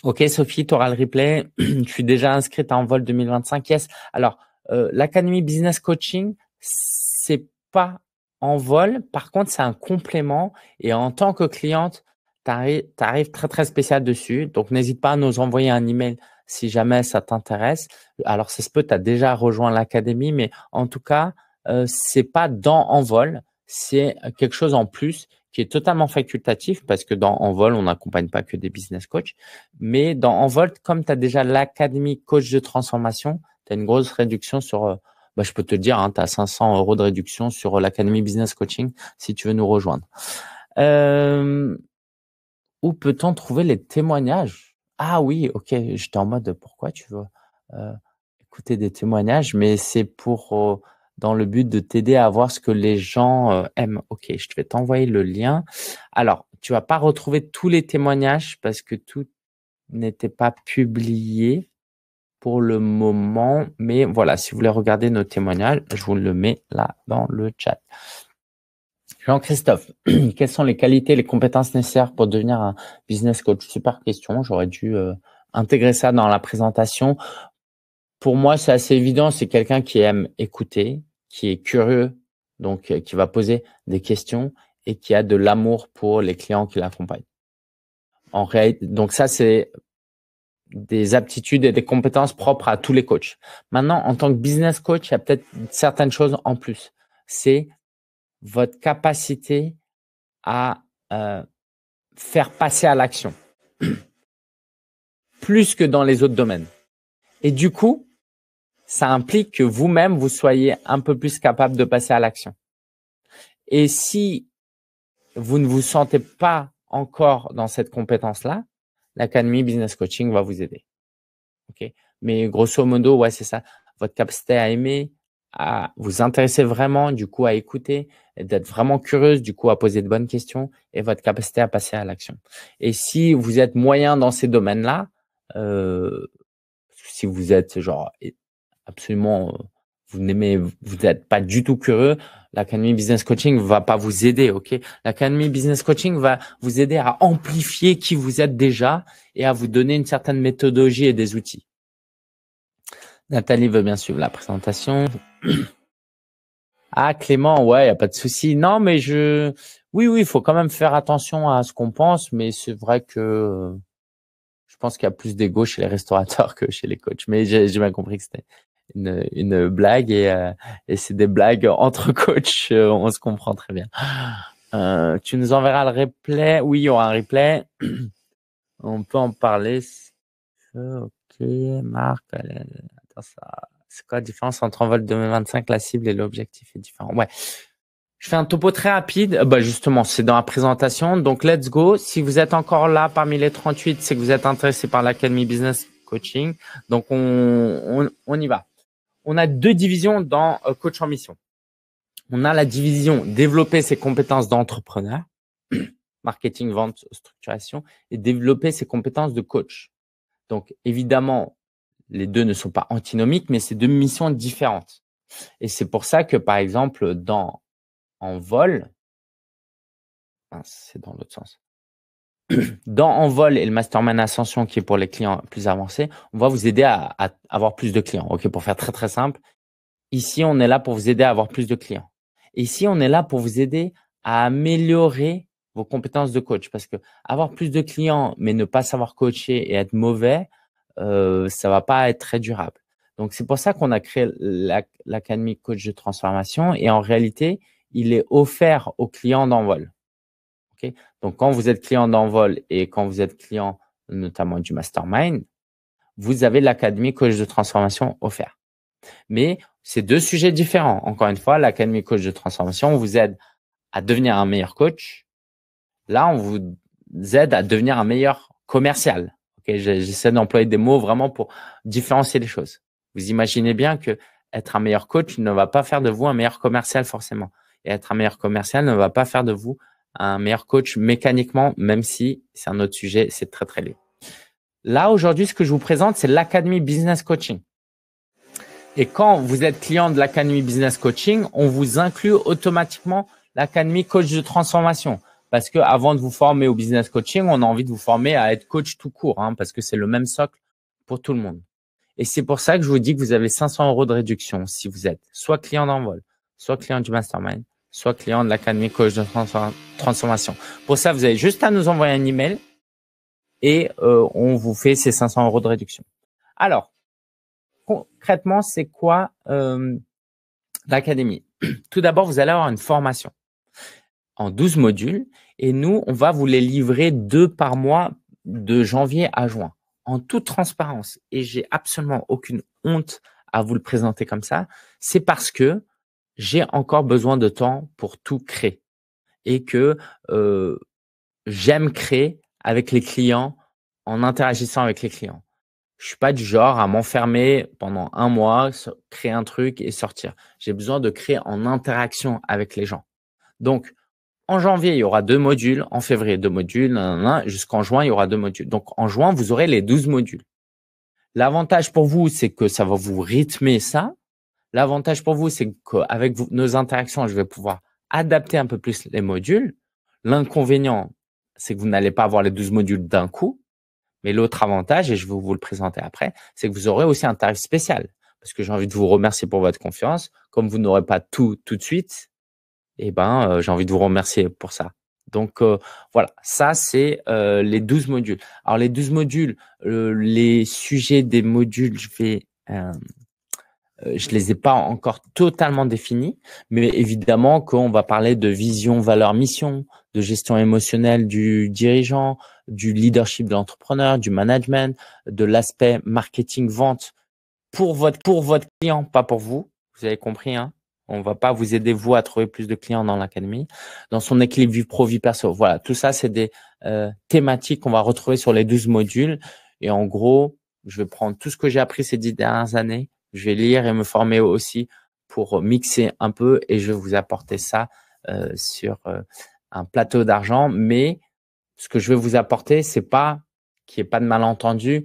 [SPEAKER 1] Ok, Sophie, tu auras le replay. Je suis déjà inscrite en vol 2025. Yes. Alors, l'Académie Business Coaching, c'est pas en vol. Par contre, c'est un complément. Et en tant que cliente, t'arrives très, très spécial dessus. Donc, n'hésite pas à nous envoyer un email si jamais ça t'intéresse. Alors, ça se peut, tu as déjà rejoint l'Académie, mais en tout cas, c'est pas dans en vol. C'est quelque chose en plus qui est totalement facultatif parce que dans Envol, on n'accompagne pas que des business coachs. Mais dans Envol, comme tu as déjà l'académie coach de transformation, tu as une grosse réduction sur, je peux te dire, hein, tu as 500 € de réduction sur l'académie business coaching si tu veux nous rejoindre. Où peut-on trouver les témoignages? Ah oui, ok, j'étais en mode pourquoi tu veux écouter des témoignages, mais c'est pour dans le but de t'aider à voir ce que les gens aiment. Ok, je vais t'envoyer le lien. Alors, tu vas pas retrouver tous les témoignages parce que tout n'était pas publié pour le moment, mais voilà, si vous voulez regarder nos témoignages, je vous le mets là dans le chat. Jean-Christophe, quelles sont les qualités et les compétences nécessaires pour devenir un business coach? Super question, j'aurais dû intégrer ça dans la présentation. Pour moi, c'est assez évident, c'est quelqu'un qui aime écouter, qui est curieux, donc qui va poser des questions et qui a de l'amour pour les clients qui l'accompagnent. En réalité, donc ça, c'est des aptitudes et des compétences propres à tous les coachs. Maintenant, en tant que business coach, il y a peut-être certaines choses en plus. C'est votre capacité à faire passer à l'action, plus que dans les autres domaines. Et du coup, ça implique que vous-même, vous soyez un peu plus capable de passer à l'action. Et si vous ne vous sentez pas encore dans cette compétence-là, l'Académie Business Coaching va vous aider. Ok. Mais grosso modo, ouais, c'est ça. Votre capacité à aimer, à vous intéresser vraiment, du coup, à écouter, d'être vraiment curieuse, du coup, à poser de bonnes questions et votre capacité à passer à l'action. Et si vous êtes moyen dans ces domaines-là, si vous êtes genre absolument, vous n'êtes pas du tout curieux, l'Académie Business Coaching va pas vous aider, ok? L'Académie Business Coaching va vous aider à amplifier qui vous êtes déjà et à vous donner une certaine méthodologie et des outils. Nathalie veut bien suivre la présentation. Ah, Clément, ouais, y a pas de souci. Non, mais oui, il faut quand même faire attention à ce qu'on pense, mais c'est vrai que je pense qu'il y a plus d'ego chez les restaurateurs que chez les coachs. Mais j'ai bien compris que c'était une blague et c'est des blagues entre coachs. On se comprend très bien. Tu nous enverras le replay. Oui, il y aura un replay. On peut en parler. Ok, Marc. Attends, ça. C'est quoi la différence entre Envol 2025, la cible et l'objectif est différent? Ouais. Je fais un topo très rapide. Justement, c'est dans la présentation. Donc, let's go. Si vous êtes encore là parmi les 38, c'est que vous êtes intéressé par l'Académie Business Coaching. Donc, on y va. On a deux divisions dans Coach en Mission. On a la division développer ses compétences d'entrepreneur, marketing, vente, structuration, et développer ses compétences de coach. Donc, évidemment, les deux ne sont pas antinomiques, mais c'est deux missions différentes. Et c'est pour ça que, par exemple, en vol, c'est dans l'autre sens. Dans Envol et le Mastermind Ascension, qui est pour les clients plus avancés, on va vous aider à avoir plus de clients. Ok, pour faire très très simple, Ici, on est là pour vous aider à avoir plus de clients. Ici, on est là pour vous aider à améliorer vos compétences de coach. Parce que avoir plus de clients, mais ne pas savoir coacher et être mauvais, ça va pas être très durable. Donc, c'est pour ça qu'on a créé l'Académie Coach de Transformation. Et en réalité, il est offert aux clients d'Envol. Okay. Donc, quand vous êtes client d'Envol et quand vous êtes client notamment du Mastermind, vous avez l'Académie Coach de Transformation offert. Mais c'est deux sujets différents. Encore une fois, l'Académie Coach de Transformation vous aide à devenir un meilleur coach. Là, on vous aide à devenir un meilleur commercial. Okay, j'essaie d'employer des mots vraiment pour différencier les choses. Vous imaginez bien que être un meilleur coach ne va pas faire de vous un meilleur commercial forcément. Et être un meilleur commercial ne va pas faire de vous un meilleur coach mécaniquement, même si c'est un autre sujet, c'est très, très lié. Là, aujourd'hui, ce que je vous présente, c'est l'Académie Business Coaching. Et quand vous êtes client de l'Académie Business Coaching, on vous inclut automatiquement l'Académie Coach de Transformation. Parce que avant de vous former au business coaching, on a envie de vous former à être coach tout court, parce que c'est le même socle pour tout le monde. Et c'est pour ça que je vous dis que vous avez 500 € de réduction si vous êtes soit client d'Envol, soit client du Mastermind, soit client de l'Académie Coach de Transformation. Pour ça, vous avez juste à nous envoyer un email et on vous fait ces 500 € de réduction. Alors, concrètement, c'est quoi l'académie? Tout d'abord, vous allez avoir une formation en 12 modules et nous, on va vous les livrer 2 par mois de janvier à juin en toute transparence. Et j'ai absolument aucune honte à vous le présenter comme ça. C'est parce que j'ai encore besoin de temps pour tout créer et que j'aime créer avec les clients en interagissant avec les clients. Je suis pas du genre à m'enfermer pendant un mois, créer un truc et sortir. J'ai besoin de créer en interaction avec les gens. Donc, en janvier, il y aura 2 modules. En février, 2 modules. Jusqu'en juin, il y aura 2 modules. Donc, en juin, vous aurez les 12 modules. L'avantage pour vous, c'est que ça va vous rythmer ça. L'avantage pour vous, c'est qu'avec nos interactions, je vais pouvoir adapter un peu plus les modules. L'inconvénient, c'est que vous n'allez pas avoir les 12 modules d'un coup. Mais l'autre avantage, et je vais vous le présenter après, c'est que vous aurez aussi un tarif spécial. Parce que j'ai envie de vous remercier pour votre confiance. Comme vous n'aurez pas tout de suite, j'ai envie de vous remercier pour ça. Donc, voilà, ça, c'est les 12 modules. Alors, les 12 modules, les sujets des modules, je les ai pas encore totalement définis, mais évidemment qu'on va parler de vision, valeur, mission, de gestion émotionnelle du dirigeant, du leadership de l'entrepreneur, du management, de l'aspect marketing, vente pour votre client, pas pour vous. Vous avez compris, hein? On va pas vous aider vous à trouver plus de clients dans l'académie, dans son équilibre vie pro vie perso. Voilà, tout ça c'est des thématiques qu'on va retrouver sur les 12 modules. Et en gros, je vais prendre tout ce que j'ai appris ces 10 dernières années. Je vais lire et me former aussi pour mixer un peu et je vais vous apporter ça sur un plateau d'argent. Mais ce que je vais vous apporter, c'est pas qu'il n'y ait pas de malentendu,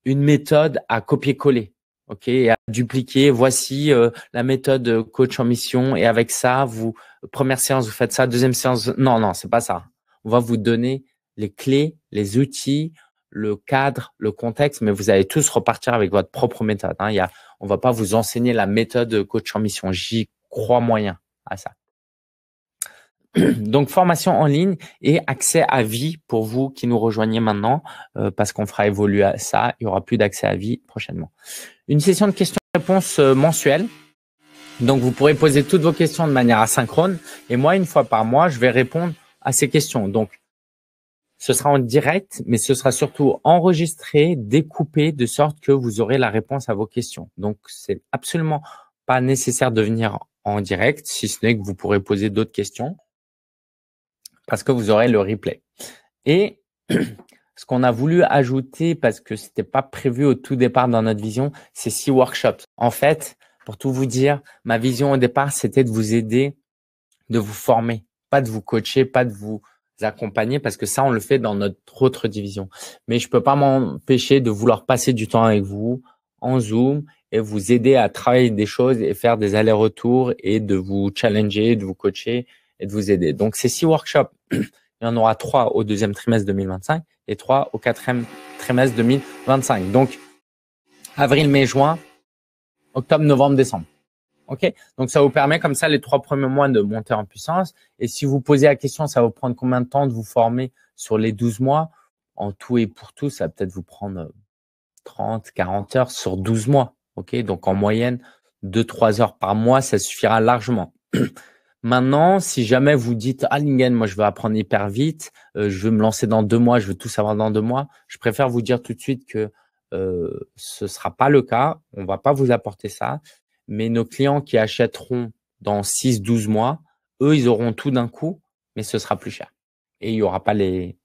[SPEAKER 1] une méthode à copier-coller, ok, et à dupliquer. Voici la méthode coach en mission et avec ça, première séance vous faites ça, deuxième séance, non, c'est pas ça. On va vous donner les clés, les outils, le cadre, le contexte, mais vous allez tous repartir avec votre propre méthode. On va pas vous enseigner la méthode coach en mission. J'y crois moyen à ça. Donc, formation en ligne et accès à vie pour vous qui nous rejoignez maintenant parce qu'on fera évoluer ça. Il y aura plus d'accès à vie prochainement. Une session de questions-réponses mensuelle. Donc, vous pourrez poser toutes vos questions de manière asynchrone et moi, une fois par mois, je vais répondre à ces questions. Donc, ce sera en direct, mais ce sera surtout enregistré, découpé de sorte que vous aurez la réponse à vos questions. Donc, c'est absolument pas nécessaire de venir en direct, si ce n'est que vous pourrez poser d'autres questions parce que vous aurez le replay. Et ce qu'on a voulu ajouter, parce que c'était pas prévu au tout départ dans notre vision, c'est 6 workshops. En fait, pour tout vous dire, ma vision au départ, c'était de vous aider, de vous former, pas de vous coacher, pas de vous accompagner, parce que ça, on le fait dans notre autre division. Mais je peux pas m'empêcher de vouloir passer du temps avec vous en Zoom et vous aider à travailler des choses et faire des allers-retours et de vous challenger, de vous coacher et de vous aider. Donc, ces 6 workshops, il y en aura 3 au deuxième trimestre 2025 et 3 au quatrième trimestre 2025. Donc, avril, mai, juin, octobre, novembre, décembre. OK? Donc, ça vous permet comme ça les 3 premiers mois de monter en puissance. Et si vous posez la question, ça va vous prendre combien de temps de vous former sur les 12 mois? En tout et pour tout, ça va peut-être vous prendre 30, 40 heures sur 12 mois. OK? Donc, en moyenne, 2-3 heures par mois, ça suffira largement. Maintenant, si jamais vous dites, ah, Lingen, moi, je veux apprendre hyper vite, je veux me lancer dans 2 mois, je veux tout savoir dans 2 mois, je préfère vous dire tout de suite que ce sera pas le cas. On va pas vous apporter ça. Mais nos clients qui achèteront dans 6-12 mois, eux, ils auront tout d'un coup, mais ce sera plus cher. Et il y aura pas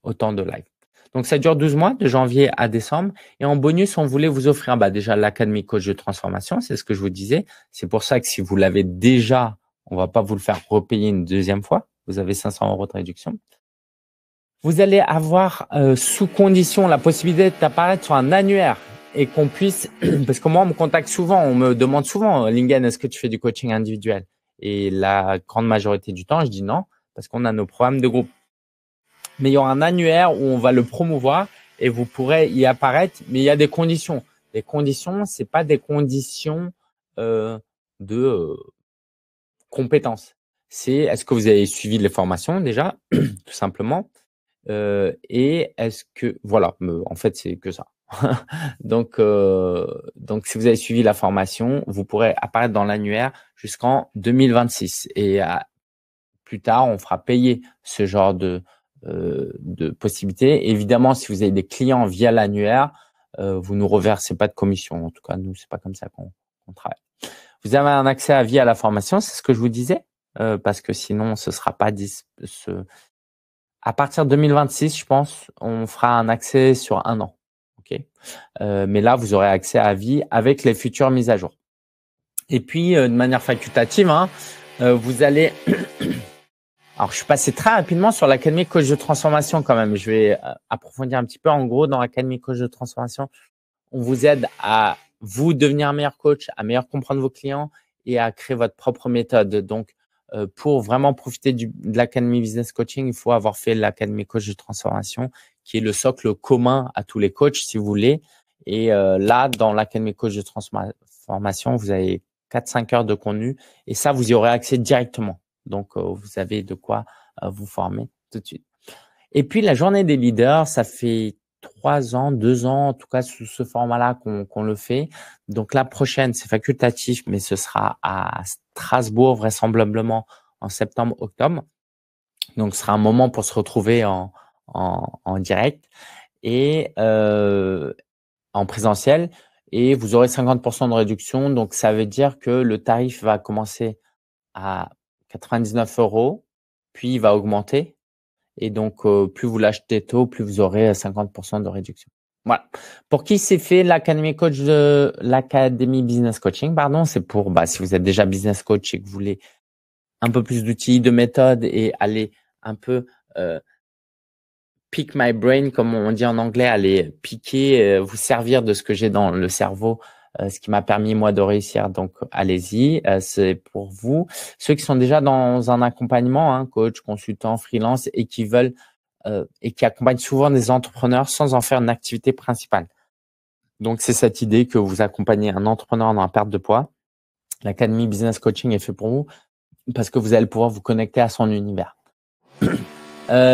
[SPEAKER 1] autant de live. Donc, ça dure 12 mois, de janvier à décembre. Et en bonus, on voulait vous offrir déjà l'Académie Coach de Transformation. C'est ce que je vous disais. C'est pour ça que si vous l'avez déjà, on va pas vous le faire repayer une deuxième fois. Vous avez 500 € de réduction. Vous allez avoir sous condition la possibilité d'apparaître sur un annuaire et qu'on puisse, parce que moi, on me contacte souvent, on me demande souvent, Lingen, est-ce que tu fais du coaching individuel? Et la grande majorité du temps, je dis non, parce qu'on a nos programmes de groupe. Mais il y aura un annuaire où on va le promouvoir et vous pourrez y apparaître, mais il y a des conditions. Les conditions, c'est pas des conditions de compétences. C'est est-ce que vous avez suivi les formations déjà, tout simplement. Et est-ce que voilà, en fait c'est que ça. donc si vous avez suivi la formation, vous pourrez apparaître dans l'annuaire jusqu'en 2026 et plus tard on fera payer ce genre de possibilités. Évidemment, si vous avez des clients via l'annuaire, vous nous reversez pas de commission. En tout cas, nous c'est pas comme ça qu'on travaille. Vous avez un accès à vie à la formation, c'est ce que je vous disais, parce que sinon ce sera pas à partir de 2026, je pense, on fera un accès sur 1 an. OK. Mais là, vous aurez accès à vie avec les futures mises à jour. Et puis, de manière facultative, vous allez… Alors, je suis passé très rapidement sur l'Académie Coach de Transformation quand même. Je vais approfondir un petit peu. En gros, dans l'Académie Coach de Transformation, on vous aide à vous devenir un meilleur coach, à mieux comprendre vos clients et à créer votre propre méthode. Donc, pour vraiment profiter de l'Académie Business Coaching, il faut avoir fait l'Académie Coach de Transformation, qui est le socle commun à tous les coachs, si vous voulez. Et là, dans l'Académie Coach de Transformation, vous avez 4-5 heures de contenu et ça, vous y aurez accès directement. Donc, vous avez de quoi vous former tout de suite. Et puis, la journée des leaders, ça fait 3 ans, 2 ans, en tout cas, sous ce format-là qu'on le fait. Donc, la prochaine, c'est facultatif, mais ce sera à Strasbourg, vraisemblablement en septembre, octobre. Donc, ce sera un moment pour se retrouver en direct et en présentiel. Et vous aurez 50% de réduction. Donc, ça veut dire que le tarif va commencer à 99 €, puis il va augmenter. Et donc, plus vous l'achetez tôt, plus vous aurez 50% de réduction. Voilà. Pour qui c'est fait l'Académie Business Coaching, pardon, c'est pour si vous êtes déjà business coach et que vous voulez un peu plus d'outils, de méthodes et aller un peu pick my brain, comme on dit en anglais, aller piquer, vous servir de ce que j'ai dans le cerveau, ce qui m'a permis moi de réussir. Donc allez-y, c'est pour vous. Ceux qui sont déjà dans un accompagnement, coach, consultant, freelance et qui veulent et qui accompagnent souvent des entrepreneurs sans en faire une activité principale. Donc c'est cette idée que vous accompagnez un entrepreneur dans la perte de poids. L'Académie Business Coaching est fait pour vous parce que vous allez pouvoir vous connecter à son univers.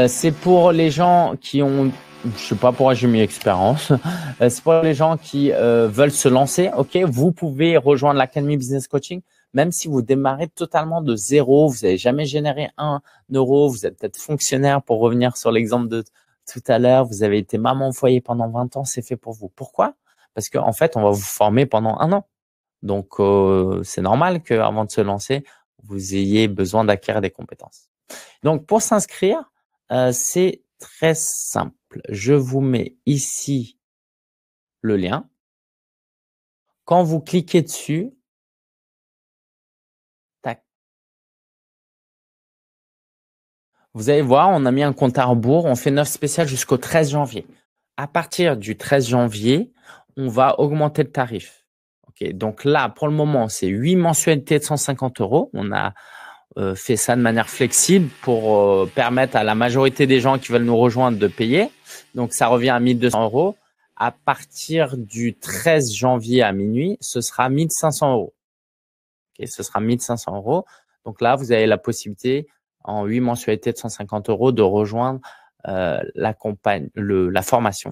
[SPEAKER 1] C'est pour les gens qui ont, je sais pas pourquoi j'ai mis expérience. C'est pour les gens qui veulent se lancer. Ok, vous pouvez rejoindre l'Académie Business Coaching, même si vous démarrez totalement de zéro. Vous n'avez jamais généré 1 €. Vous êtes peut-être fonctionnaire, pour revenir sur l'exemple de tout à l'heure. Vous avez été maman au foyer pendant 20 ans. C'est fait pour vous. Pourquoi? Parce qu'en fait, on va vous former pendant 1 an. Donc, c'est normal qu'avant de se lancer, vous ayez besoin d'acquérir des compétences. Donc, pour s'inscrire, c'est très simple. Je vous mets ici le lien. Quand vous cliquez dessus, tac, vous allez voir, on a mis un compte à rebours. On fait 9 spécial jusqu'au 13 janvier. À partir du 13 janvier, on va augmenter le tarif. Ok, donc là, pour le moment, c'est 8 mensualités de 150 €. On a fait ça de manière flexible pour permettre à la majorité des gens qui veulent nous rejoindre de payer. Donc, ça revient à 1 200 €. à partir du 13 janvier à minuit, ce sera 1 500 euros. Okay, ce sera 1 500 euros. Donc là, vous avez la possibilité, en 8 mensualités de 150 euros, de rejoindre la formation.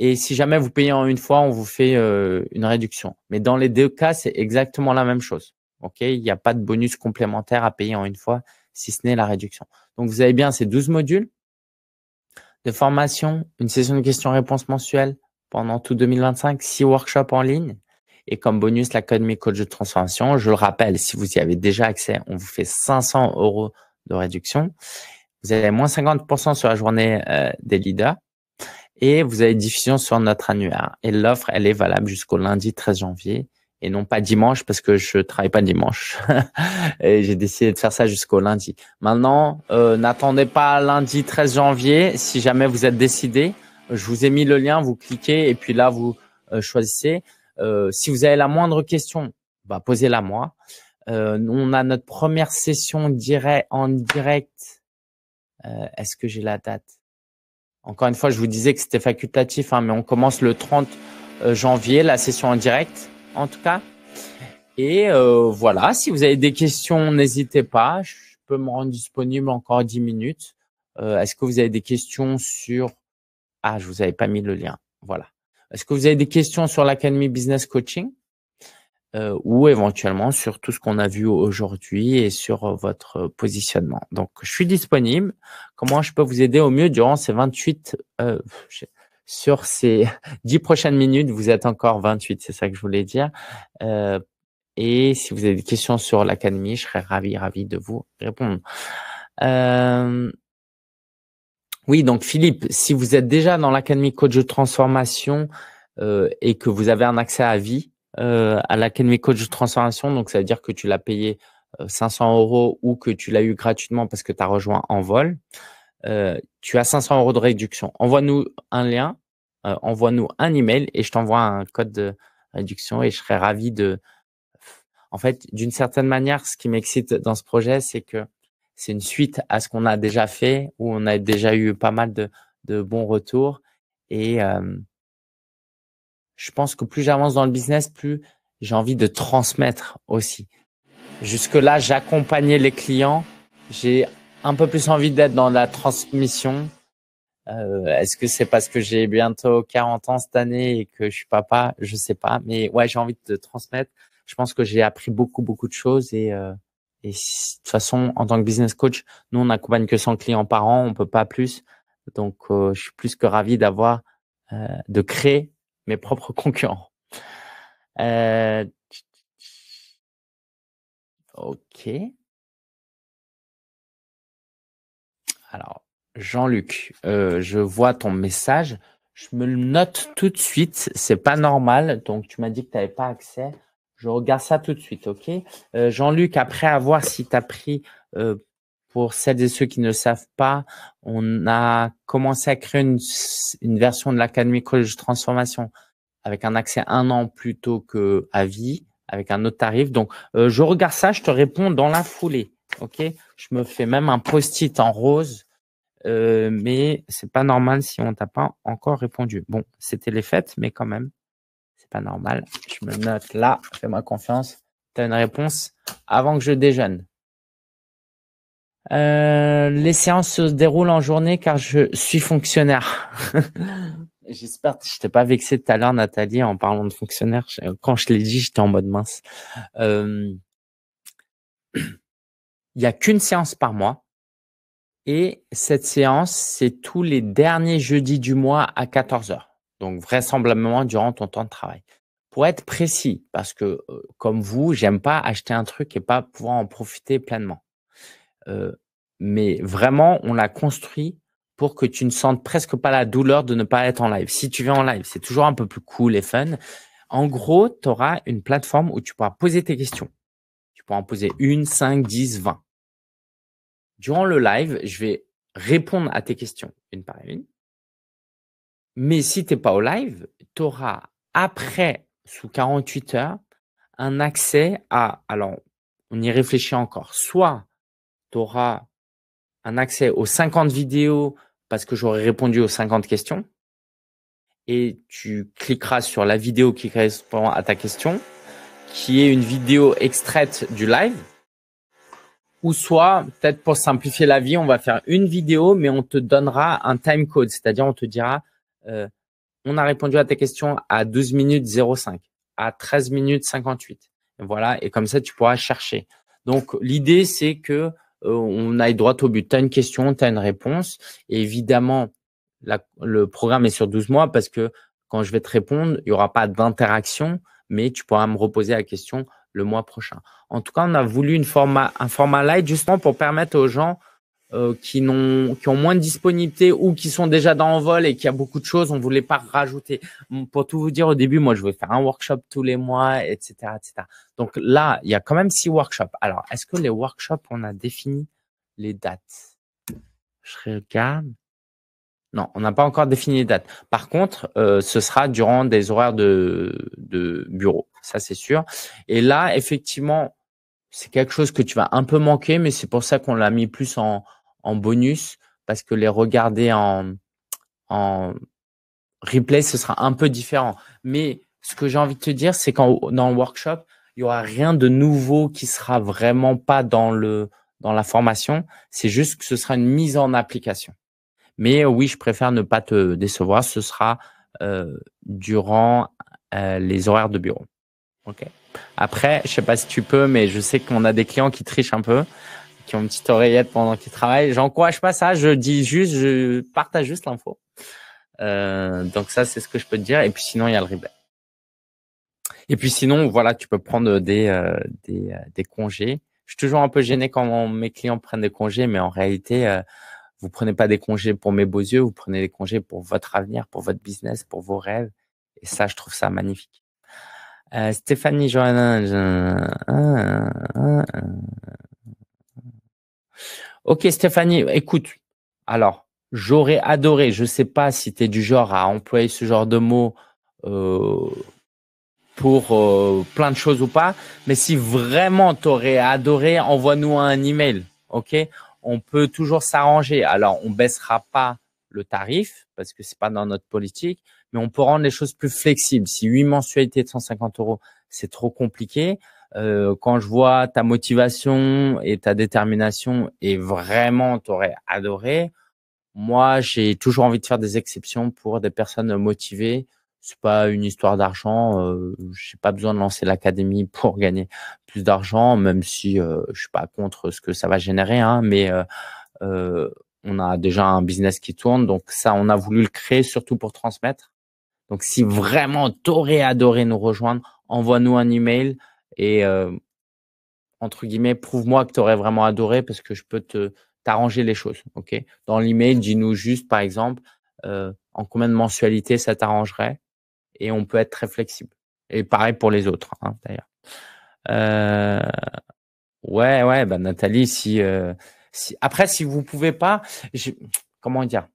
[SPEAKER 1] Et si jamais vous payez en une fois, on vous fait une réduction. Mais dans les deux cas, c'est exactement la même chose. Ok, il n'y a pas de bonus complémentaire à payer en une fois, si ce n'est la réduction. Donc, vous avez bien ces 12 modules de formation, une session de questions-réponses mensuelle pendant tout 2025, 6 workshops en ligne. Et comme bonus, l'Académie Coach de Transformation. Je le rappelle, si vous y avez déjà accès, on vous fait 500 euros de réduction. Vous avez moins 50% sur la journée des leaders. Et vous avez diffusion sur notre annuaire. Et l'offre, elle est valable jusqu'au lundi 13 janvier et non pas dimanche parce que je travaille pas dimanche. Et j'ai décidé de faire ça jusqu'au lundi. Maintenant, n'attendez pas lundi 13 janvier. Si jamais vous êtes décidé, je vous ai mis le lien, vous cliquez et puis là, vous choisissez. Si vous avez la moindre question, bah, posez-la moi. On a notre première session en direct. Est-ce que j'ai la date? Encore une fois, je vous disais que c'était facultatif, hein, mais on commence le 30 janvier, la session en direct, en tout cas. Et voilà, si vous avez des questions, n'hésitez pas. Je peux me rendre disponible encore 10 minutes. Est-ce que vous avez des questions sur… Ah, je vous avais pas mis le lien. Voilà. Est-ce que vous avez des questions sur l'Académie Business Coaching ou éventuellement sur tout ce qu'on a vu aujourd'hui et sur votre positionnement. Donc, je suis disponible. Comment je peux vous aider au mieux durant ces 28, sur ces 10 prochaines minutes, vous êtes encore 28, c'est ça que je voulais dire. Et si vous avez des questions sur l'Académie, je serais ravi de vous répondre. Oui, donc Philippe, si vous êtes déjà dans l'Académie Coach de Transformation et que vous avez un accès à vie, à l'Académie Coach de Transformation, donc ça veut dire que tu l'as payé 500 euros ou que tu l'as eu gratuitement parce que tu as rejoint en vol, tu as 500 euros de réduction. Envoie-nous un lien, envoie-nous un email et je t'envoie un code de réduction et je serai ravi de… En fait, d'une certaine manière, ce qui m'excite dans ce projet, c'est que c'est une suite à ce qu'on a déjà fait, où on a déjà eu pas mal de bons retours et je pense que plus j'avance dans le business, plus j'ai envie de transmettre aussi. Jusque-là, j'accompagnais les clients. J'ai un peu plus envie d'être dans la transmission. Est-ce que c'est parce que j'ai bientôt 40 ans cette année et que je suis papa? Je sais pas. Mais ouais, j'ai envie de transmettre. Je pense que j'ai appris beaucoup de choses et de toute façon, en tant que business coach, nous, on n'accompagne que 100 clients par an. On peut pas plus. Donc, je suis plus que ravi de créer mes propres concurrents. Ok. Alors, Jean-Luc, je vois ton message. Je me le note tout de suite. C'est pas normal. Donc, tu m'as dit que tu n'avais pas accès. Je regarde ça tout de suite, ok? Jean-Luc, après avoir si tu as pris, pour celles et ceux qui ne le savent pas, on a commencé à créer une version de l'Académie Coach Transformation avec un accès 1 an plutôt que à vie, avec un autre tarif. Donc, je regarde ça, je te réponds dans la foulée, ok? Je me fais même un post-it en rose. Mais c'est pas normal si on t'a pas encore répondu. Bon, c'était les fêtes, mais quand même, c'est pas normal. Je me note là, fais-moi confiance. Tu as une réponse avant que je déjeune. Les séances se déroulent en journée car je suis fonctionnaire. J'espère que je t'ai pas vexé tout à l'heure, Nathalie, en parlant de fonctionnaire. Quand je l'ai dit, j'étais en mode mince. Il y a qu'une séance par mois. Et cette séance, c'est tous les derniers jeudis du mois à 14 heures. Donc, vraisemblablement durant ton temps de travail. Pour être précis, parce que comme vous, j'aime pas acheter un truc et pas pouvoir en profiter pleinement. Mais vraiment, on l'a construit pour que tu ne sentes presque pas la douleur de ne pas être en live. Si tu viens en live, c'est toujours un peu plus cool et fun. En gros, tu auras une plateforme où tu pourras poser tes questions. Tu pourras en poser 1, 5, 10, 20. Durant le live, je vais répondre à tes questions une par une. Mais si tu n'es pas au live, tu auras après, sous 48 heures, un accès à… Alors, on y réfléchit encore. Soit tu auras un accès aux 50 vidéos parce que j'aurai répondu aux 50 questions. et tu cliqueras sur la vidéo qui correspond à ta question, qui est une vidéo extraite du live. Ou soit, peut-être pour simplifier la vie, on va faire une vidéo, mais on te donnera un time code. C'est-à-dire, on te dira, on a répondu à tes questions à 12 minutes 05, à 13 minutes 58. Et voilà. Et comme ça, tu pourras chercher. Donc, l'idée, c'est que on aille droit au but. Tu as une question, tu as une réponse. Et évidemment, le programme est sur 12 mois parce que quand je vais te répondre, il n'y aura pas d'interaction, mais tu pourras me reposer la question le mois prochain. En tout cas, on a voulu un format light justement pour permettre aux gens qui ont moins de disponibilité ou qui sont déjà dans le vol et qui a beaucoup de choses, on voulait pas rajouter. Pour tout vous dire, au début, moi, je voulais faire un workshop tous les mois, etc., etc. Donc là, il y a quand même 6 workshops. Alors, est-ce que les workshops, on a défini les dates? Je regarde. Non, on n'a pas encore défini les dates. Par contre, ce sera durant des horaires de bureau. Ça, c'est sûr. Et là, effectivement, c'est quelque chose que tu vas un peu manquer, mais c'est pour ça qu'on l'a mis plus en bonus, parce que les regarder en replay, ce sera un peu différent. Mais ce que j'ai envie de te dire, c'est dans le workshop, il y aura rien de nouveau qui sera vraiment pas dans la formation. C'est juste que ce sera une mise en application. Mais oui, je préfère ne pas te décevoir. Ce sera durant les horaires de bureau. Ok. Après, je sais pas si tu peux, mais je sais qu'on a des clients qui trichent un peu, qui ont une petite oreillette pendant qu'ils travaillent. J'encourage pas ça. Je partage juste l'info. Donc ça, c'est ce que je peux te dire. Et puis sinon, il y a le replay. Et puis sinon, voilà, tu peux prendre des congés. Je suis toujours un peu gêné quand mes clients prennent des congés, mais en réalité, vous prenez pas des congés pour mes beaux yeux, vous prenez des congés pour votre avenir, pour votre business, pour vos rêves. Et ça, je trouve ça magnifique. Stéphanie Johanna. Ok, Stéphanie, écoute. Alors, j'aurais adoré. Je sais pas si tu es du genre à employer ce genre de mots pour plein de choses ou pas. Mais si vraiment tu aurais adoré, envoie-nous un email. Ok, on peut toujours s'arranger. Alors, on baissera pas le tarif parce que c'est pas dans notre politique, mais on peut rendre les choses plus flexibles. Si 8 mensualités de 150 euros, c'est trop compliqué. Quand je vois ta motivation et ta détermination et vraiment t'aurais adoré, moi, j'ai toujours envie de faire des exceptions pour des personnes motivées. C'est pas une histoire d'argent. J'ai pas besoin de lancer l'académie pour gagner plus d'argent, même si je suis pas contre ce que ça va générer, hein, mais on a déjà un business qui tourne, donc ça, on a voulu le créer surtout pour transmettre. Donc, si vraiment t'aurais adoré nous rejoindre, envoie-nous un email et entre guillemets, prouve-moi que tu aurais vraiment adoré parce que je peux t'arranger les choses. Ok. Dans l'email, dis-nous juste, par exemple, en combien de mensualités ça t'arrangerait et on peut être très flexible. Et pareil pour les autres, hein, d'ailleurs. Ouais, bah Nathalie, si après, si vous pouvez pas, comment dire,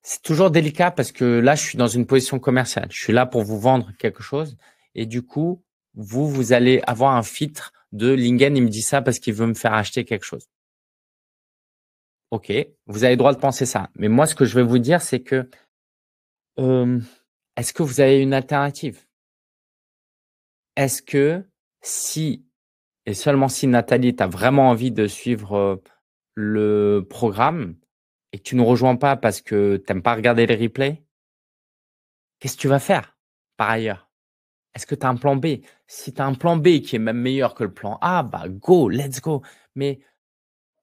[SPEAKER 1] c'est toujours délicat parce que là, je suis dans une position commerciale. Je suis là pour vous vendre quelque chose et du coup, vous allez avoir un filtre de Lingen, il me dit ça parce qu'il veut me faire acheter quelque chose. Ok, vous avez le droit de penser ça. Mais moi, ce que je vais vous dire, c'est que est-ce que vous avez une alternative? Est-ce que si, et seulement si Nathalie, tu as vraiment envie de suivre le programme et que tu ne nous rejoins pas parce que tu n'aimes pas regarder les replays, qu'est-ce que tu vas faire par ailleurs? Est-ce que tu as un plan B? Si tu as un plan B qui est même meilleur que le plan A, bah go, let's go. Mais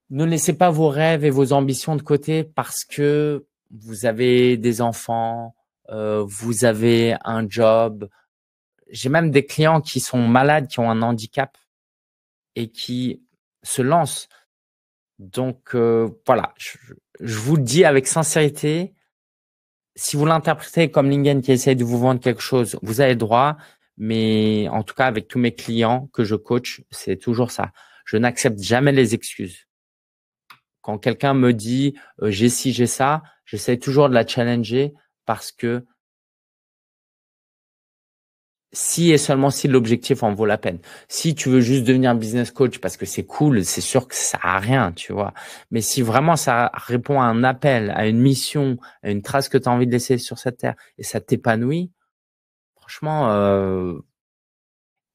[SPEAKER 1] ne laissez pas vos rêves et vos ambitions de côté parce que vous avez des enfants, vous avez un job. J'ai même des clients qui sont malades, qui ont un handicap et qui se lancent. Donc voilà, je vous le dis avec sincérité, si vous l'interprétez comme Lingen qui essaye de vous vendre quelque chose, vous avez le droit. Mais en tout cas, avec tous mes clients que je coach, c'est toujours ça. Je n'accepte jamais les excuses. Quand quelqu'un me dit j'ai ci, j'ai ça, j'essaie toujours de la challenger parce que si et seulement si l'objectif en vaut la peine. Si tu veux juste devenir business coach parce que c'est cool, c'est sûr que ça sert à rien, tu vois. Mais si vraiment ça répond à un appel, à une mission, à une trace que tu as envie de laisser sur cette terre et ça t'épanouit, franchement,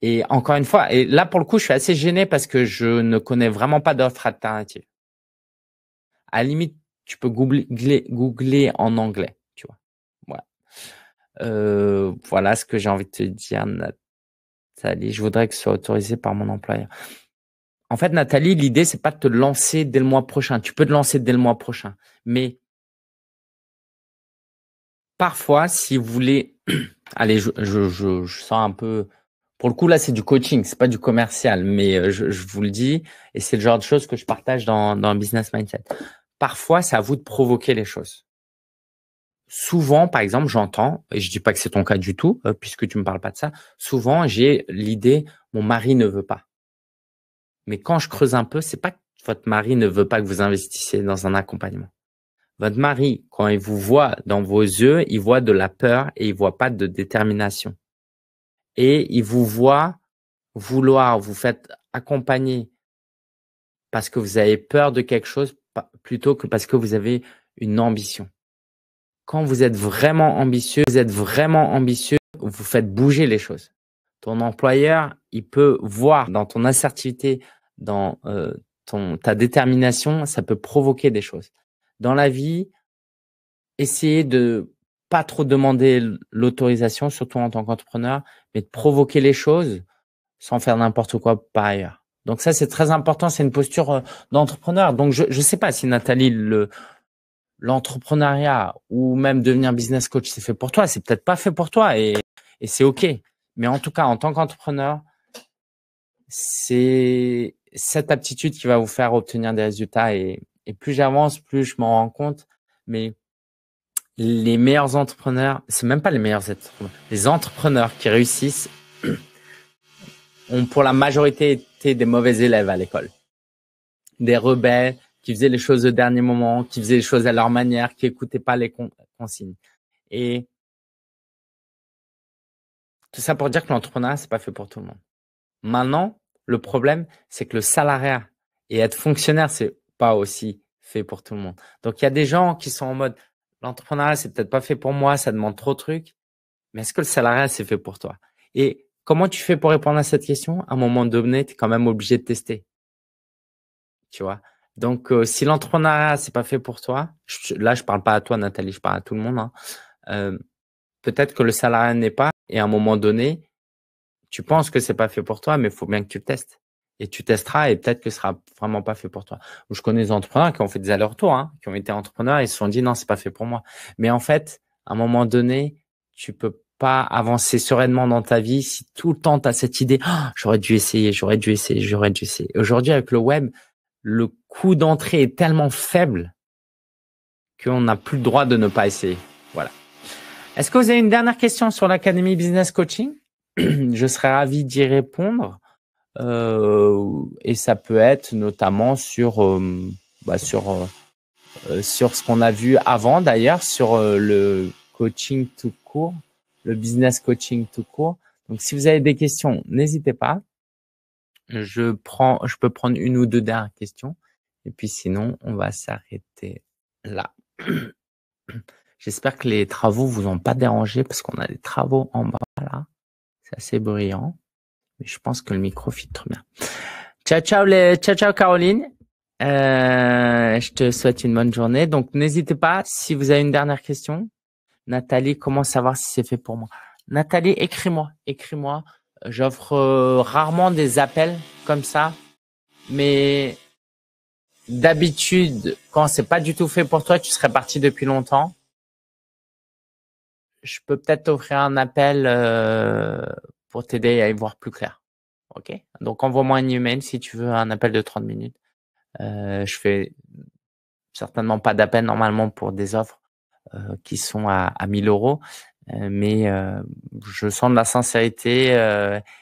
[SPEAKER 1] et encore une fois, et là pour le coup, je suis assez gêné parce que je ne connais vraiment pas d'offre alternative. À la limite, tu peux googler en anglais, tu vois. Voilà. Voilà ce que j'ai envie de te dire, Nathalie. Je voudrais que ce soit autorisé par mon employeur. En fait, Nathalie, l'idée, c'est pas de te lancer dès le mois prochain. Tu peux te lancer dès le mois prochain. Mais parfois, si vous voulez, allez, je sens un peu, pour le coup, là, c'est du coaching, c'est pas du commercial, mais je vous le dis, et c'est le genre de choses que je partage dans Business Mindset. Parfois, c'est à vous de provoquer les choses. Souvent, par exemple, j'entends, et je dis pas que c'est ton cas du tout, puisque tu me parles pas de ça. Souvent, j'ai l'idée, mon mari ne veut pas. Mais quand je creuse un peu, c'est pas que votre mari ne veut pas que vous investissiez dans un accompagnement. Votre mari, quand il vous voit dans vos yeux, il voit de la peur et il voit pas de détermination. Et il vous voit vouloir vous faire accompagner parce que vous avez peur de quelque chose plutôt que parce que vous avez une ambition. Quand vous êtes vraiment ambitieux, vous faites bouger les choses. Ton employeur, il peut voir dans ton assertivité, dans ta détermination, ça peut provoquer des choses. Dans la vie, essayez de pas trop demander l'autorisation, surtout en tant qu'entrepreneur, mais de provoquer les choses sans faire n'importe quoi par ailleurs. Donc ça, c'est très important. C'est une posture d'entrepreneur. Donc je sais pas si Nathalie, l'entrepreneuriat ou même devenir business coach, c'est fait pour toi. C'est peut-être pas fait pour toi et c'est OK. Mais en tout cas, en tant qu'entrepreneur, c'est cette aptitude qui va vous faire obtenir des résultats. Et plus j'avance, plus je m'en rends compte. Mais les meilleurs entrepreneurs, c'est même pas les meilleurs entrepreneurs. Les entrepreneurs qui réussissent ont pour la majorité été des mauvais élèves à l'école. Des rebelles qui faisaient les choses au dernier moment, qui faisaient les choses à leur manière, qui écoutaient pas les consignes. Et tout ça pour dire que l'entrepreneuriat, c'est pas fait pour tout le monde. Maintenant, le problème, c'est que le salariat et être fonctionnaire, c'est pas aussi fait pour tout le monde. Donc, il y a des gens qui sont en mode, l'entrepreneuriat, c'est peut-être pas fait pour moi, ça demande trop de trucs. Mais est-ce que le salariat, c'est fait pour toi? Et comment tu fais pour répondre à cette question? À un moment donné, tu es quand même obligé de tester. Tu vois? Donc, si l'entrepreneuriat, c'est pas fait pour toi, là, je parle pas à toi, Nathalie, je parle à tout le monde, hein. Peut-être que le salariat n'est pas, et à un moment donné, tu penses que c'est pas fait pour toi, mais il faut bien que tu le testes. Et tu testeras et peut-être que ce sera vraiment pas fait pour toi. Je connais des entrepreneurs qui ont fait des allers-retours, hein, qui ont été entrepreneurs et se sont dit non, c'est pas fait pour moi. Mais en fait, à un moment donné, tu peux pas avancer sereinement dans ta vie si tout le temps tu as cette idée, oh, j'aurais dû essayer. Aujourd'hui, avec le web, le coût d'entrée est tellement faible qu'on n'a plus le droit de ne pas essayer. Voilà. Est-ce que vous avez une dernière question sur l'Académie Business Coaching? Je serais ravi d'y répondre. Et ça peut être notamment sur ce qu'on a vu avant d'ailleurs, sur le coaching tout court, le business coaching tout court. Donc, si vous avez des questions, n'hésitez pas. Je peux prendre une ou deux dernières questions. Et puis sinon, on va s'arrêter là. J'espère que les travaux vous ont pas dérangé parce qu'on a des travaux en bas là. C'est assez bruyant. Mais je pense que le micro fit très bien. Ciao Caroline. Je te souhaite une bonne journée. Donc, n'hésitez pas, si vous avez une dernière question. Nathalie, comment savoir si c'est fait pour moi? Nathalie, écris-moi. J'offre rarement des appels comme ça. Mais d'habitude, quand c'est pas du tout fait pour toi, tu serais parti depuis longtemps. Je peux peut-être t'offrir un appel pour t'aider à y voir plus clair. OK? Donc, envoie-moi un email si tu veux un appel de 30 minutes. Je fais certainement pas d'appel normalement pour des offres qui sont à 1000 euros. Mais je sens de la sincérité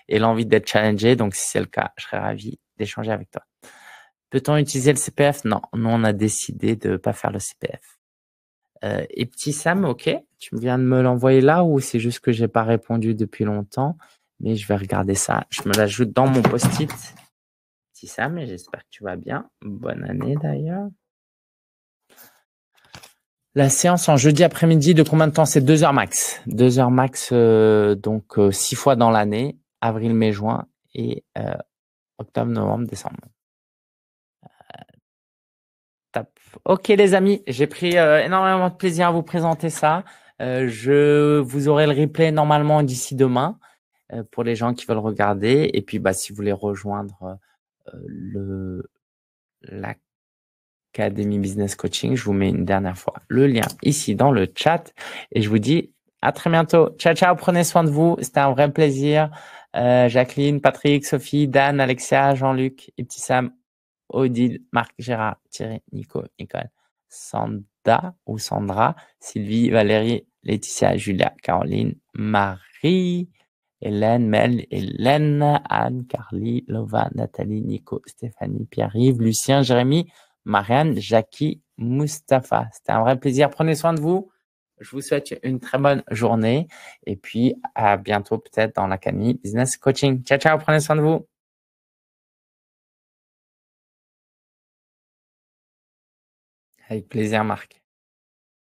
[SPEAKER 1] et l'envie d'être challengé. Donc, si c'est le cas, je serais ravi d'échanger avec toi. Peut-on utiliser le CPF? Non, nous, on a décidé de pas faire le CPF. Et petit Sam, OK. Tu viens de me l'envoyer là ou c'est juste que j'ai pas répondu depuis longtemps? Mais je vais regarder ça. Je me l'ajoute dans mon post-it. Si ça, mais j'espère que tu vas bien. Bonne année d'ailleurs. La séance en jeudi après-midi de combien de temps? C'est 2 heures max. 2 heures max, donc 6 fois dans l'année, avril, mai, juin et octobre, novembre, décembre. Top. Ok les amis, j'ai pris énormément de plaisir à vous présenter ça. Vous aurez le replay normalement d'ici demain pour les gens qui veulent regarder. Et puis si vous voulez rejoindre le l'Académie Business Coaching, je vous mets une dernière fois le lien ici dans le chat. Et je vous dis à très bientôt. Ciao, ciao, prenez soin de vous. C'était un vrai plaisir. Jacqueline, Patrick, Sophie, Dan, Alexia, Jean-Luc, Ibtissam, Odile, Marc, Gérard, Thierry, Nico, Nicole, Sandra, Sylvie, Valérie, Laetitia, Julia, Caroline, Marie, Hélène, Mel, Hélène, Anne, Carly, Lova, Nathalie, Nico, Stéphanie, Pierre-Yves, Lucien, Jérémy, Marianne, Jackie, Mustapha. C'était un vrai plaisir. Prenez soin de vous. Je vous souhaite une très bonne journée et puis à bientôt peut-être dans l'Académie Business Coaching. Ciao, ciao. Prenez soin de vous. Avec plaisir, Marc.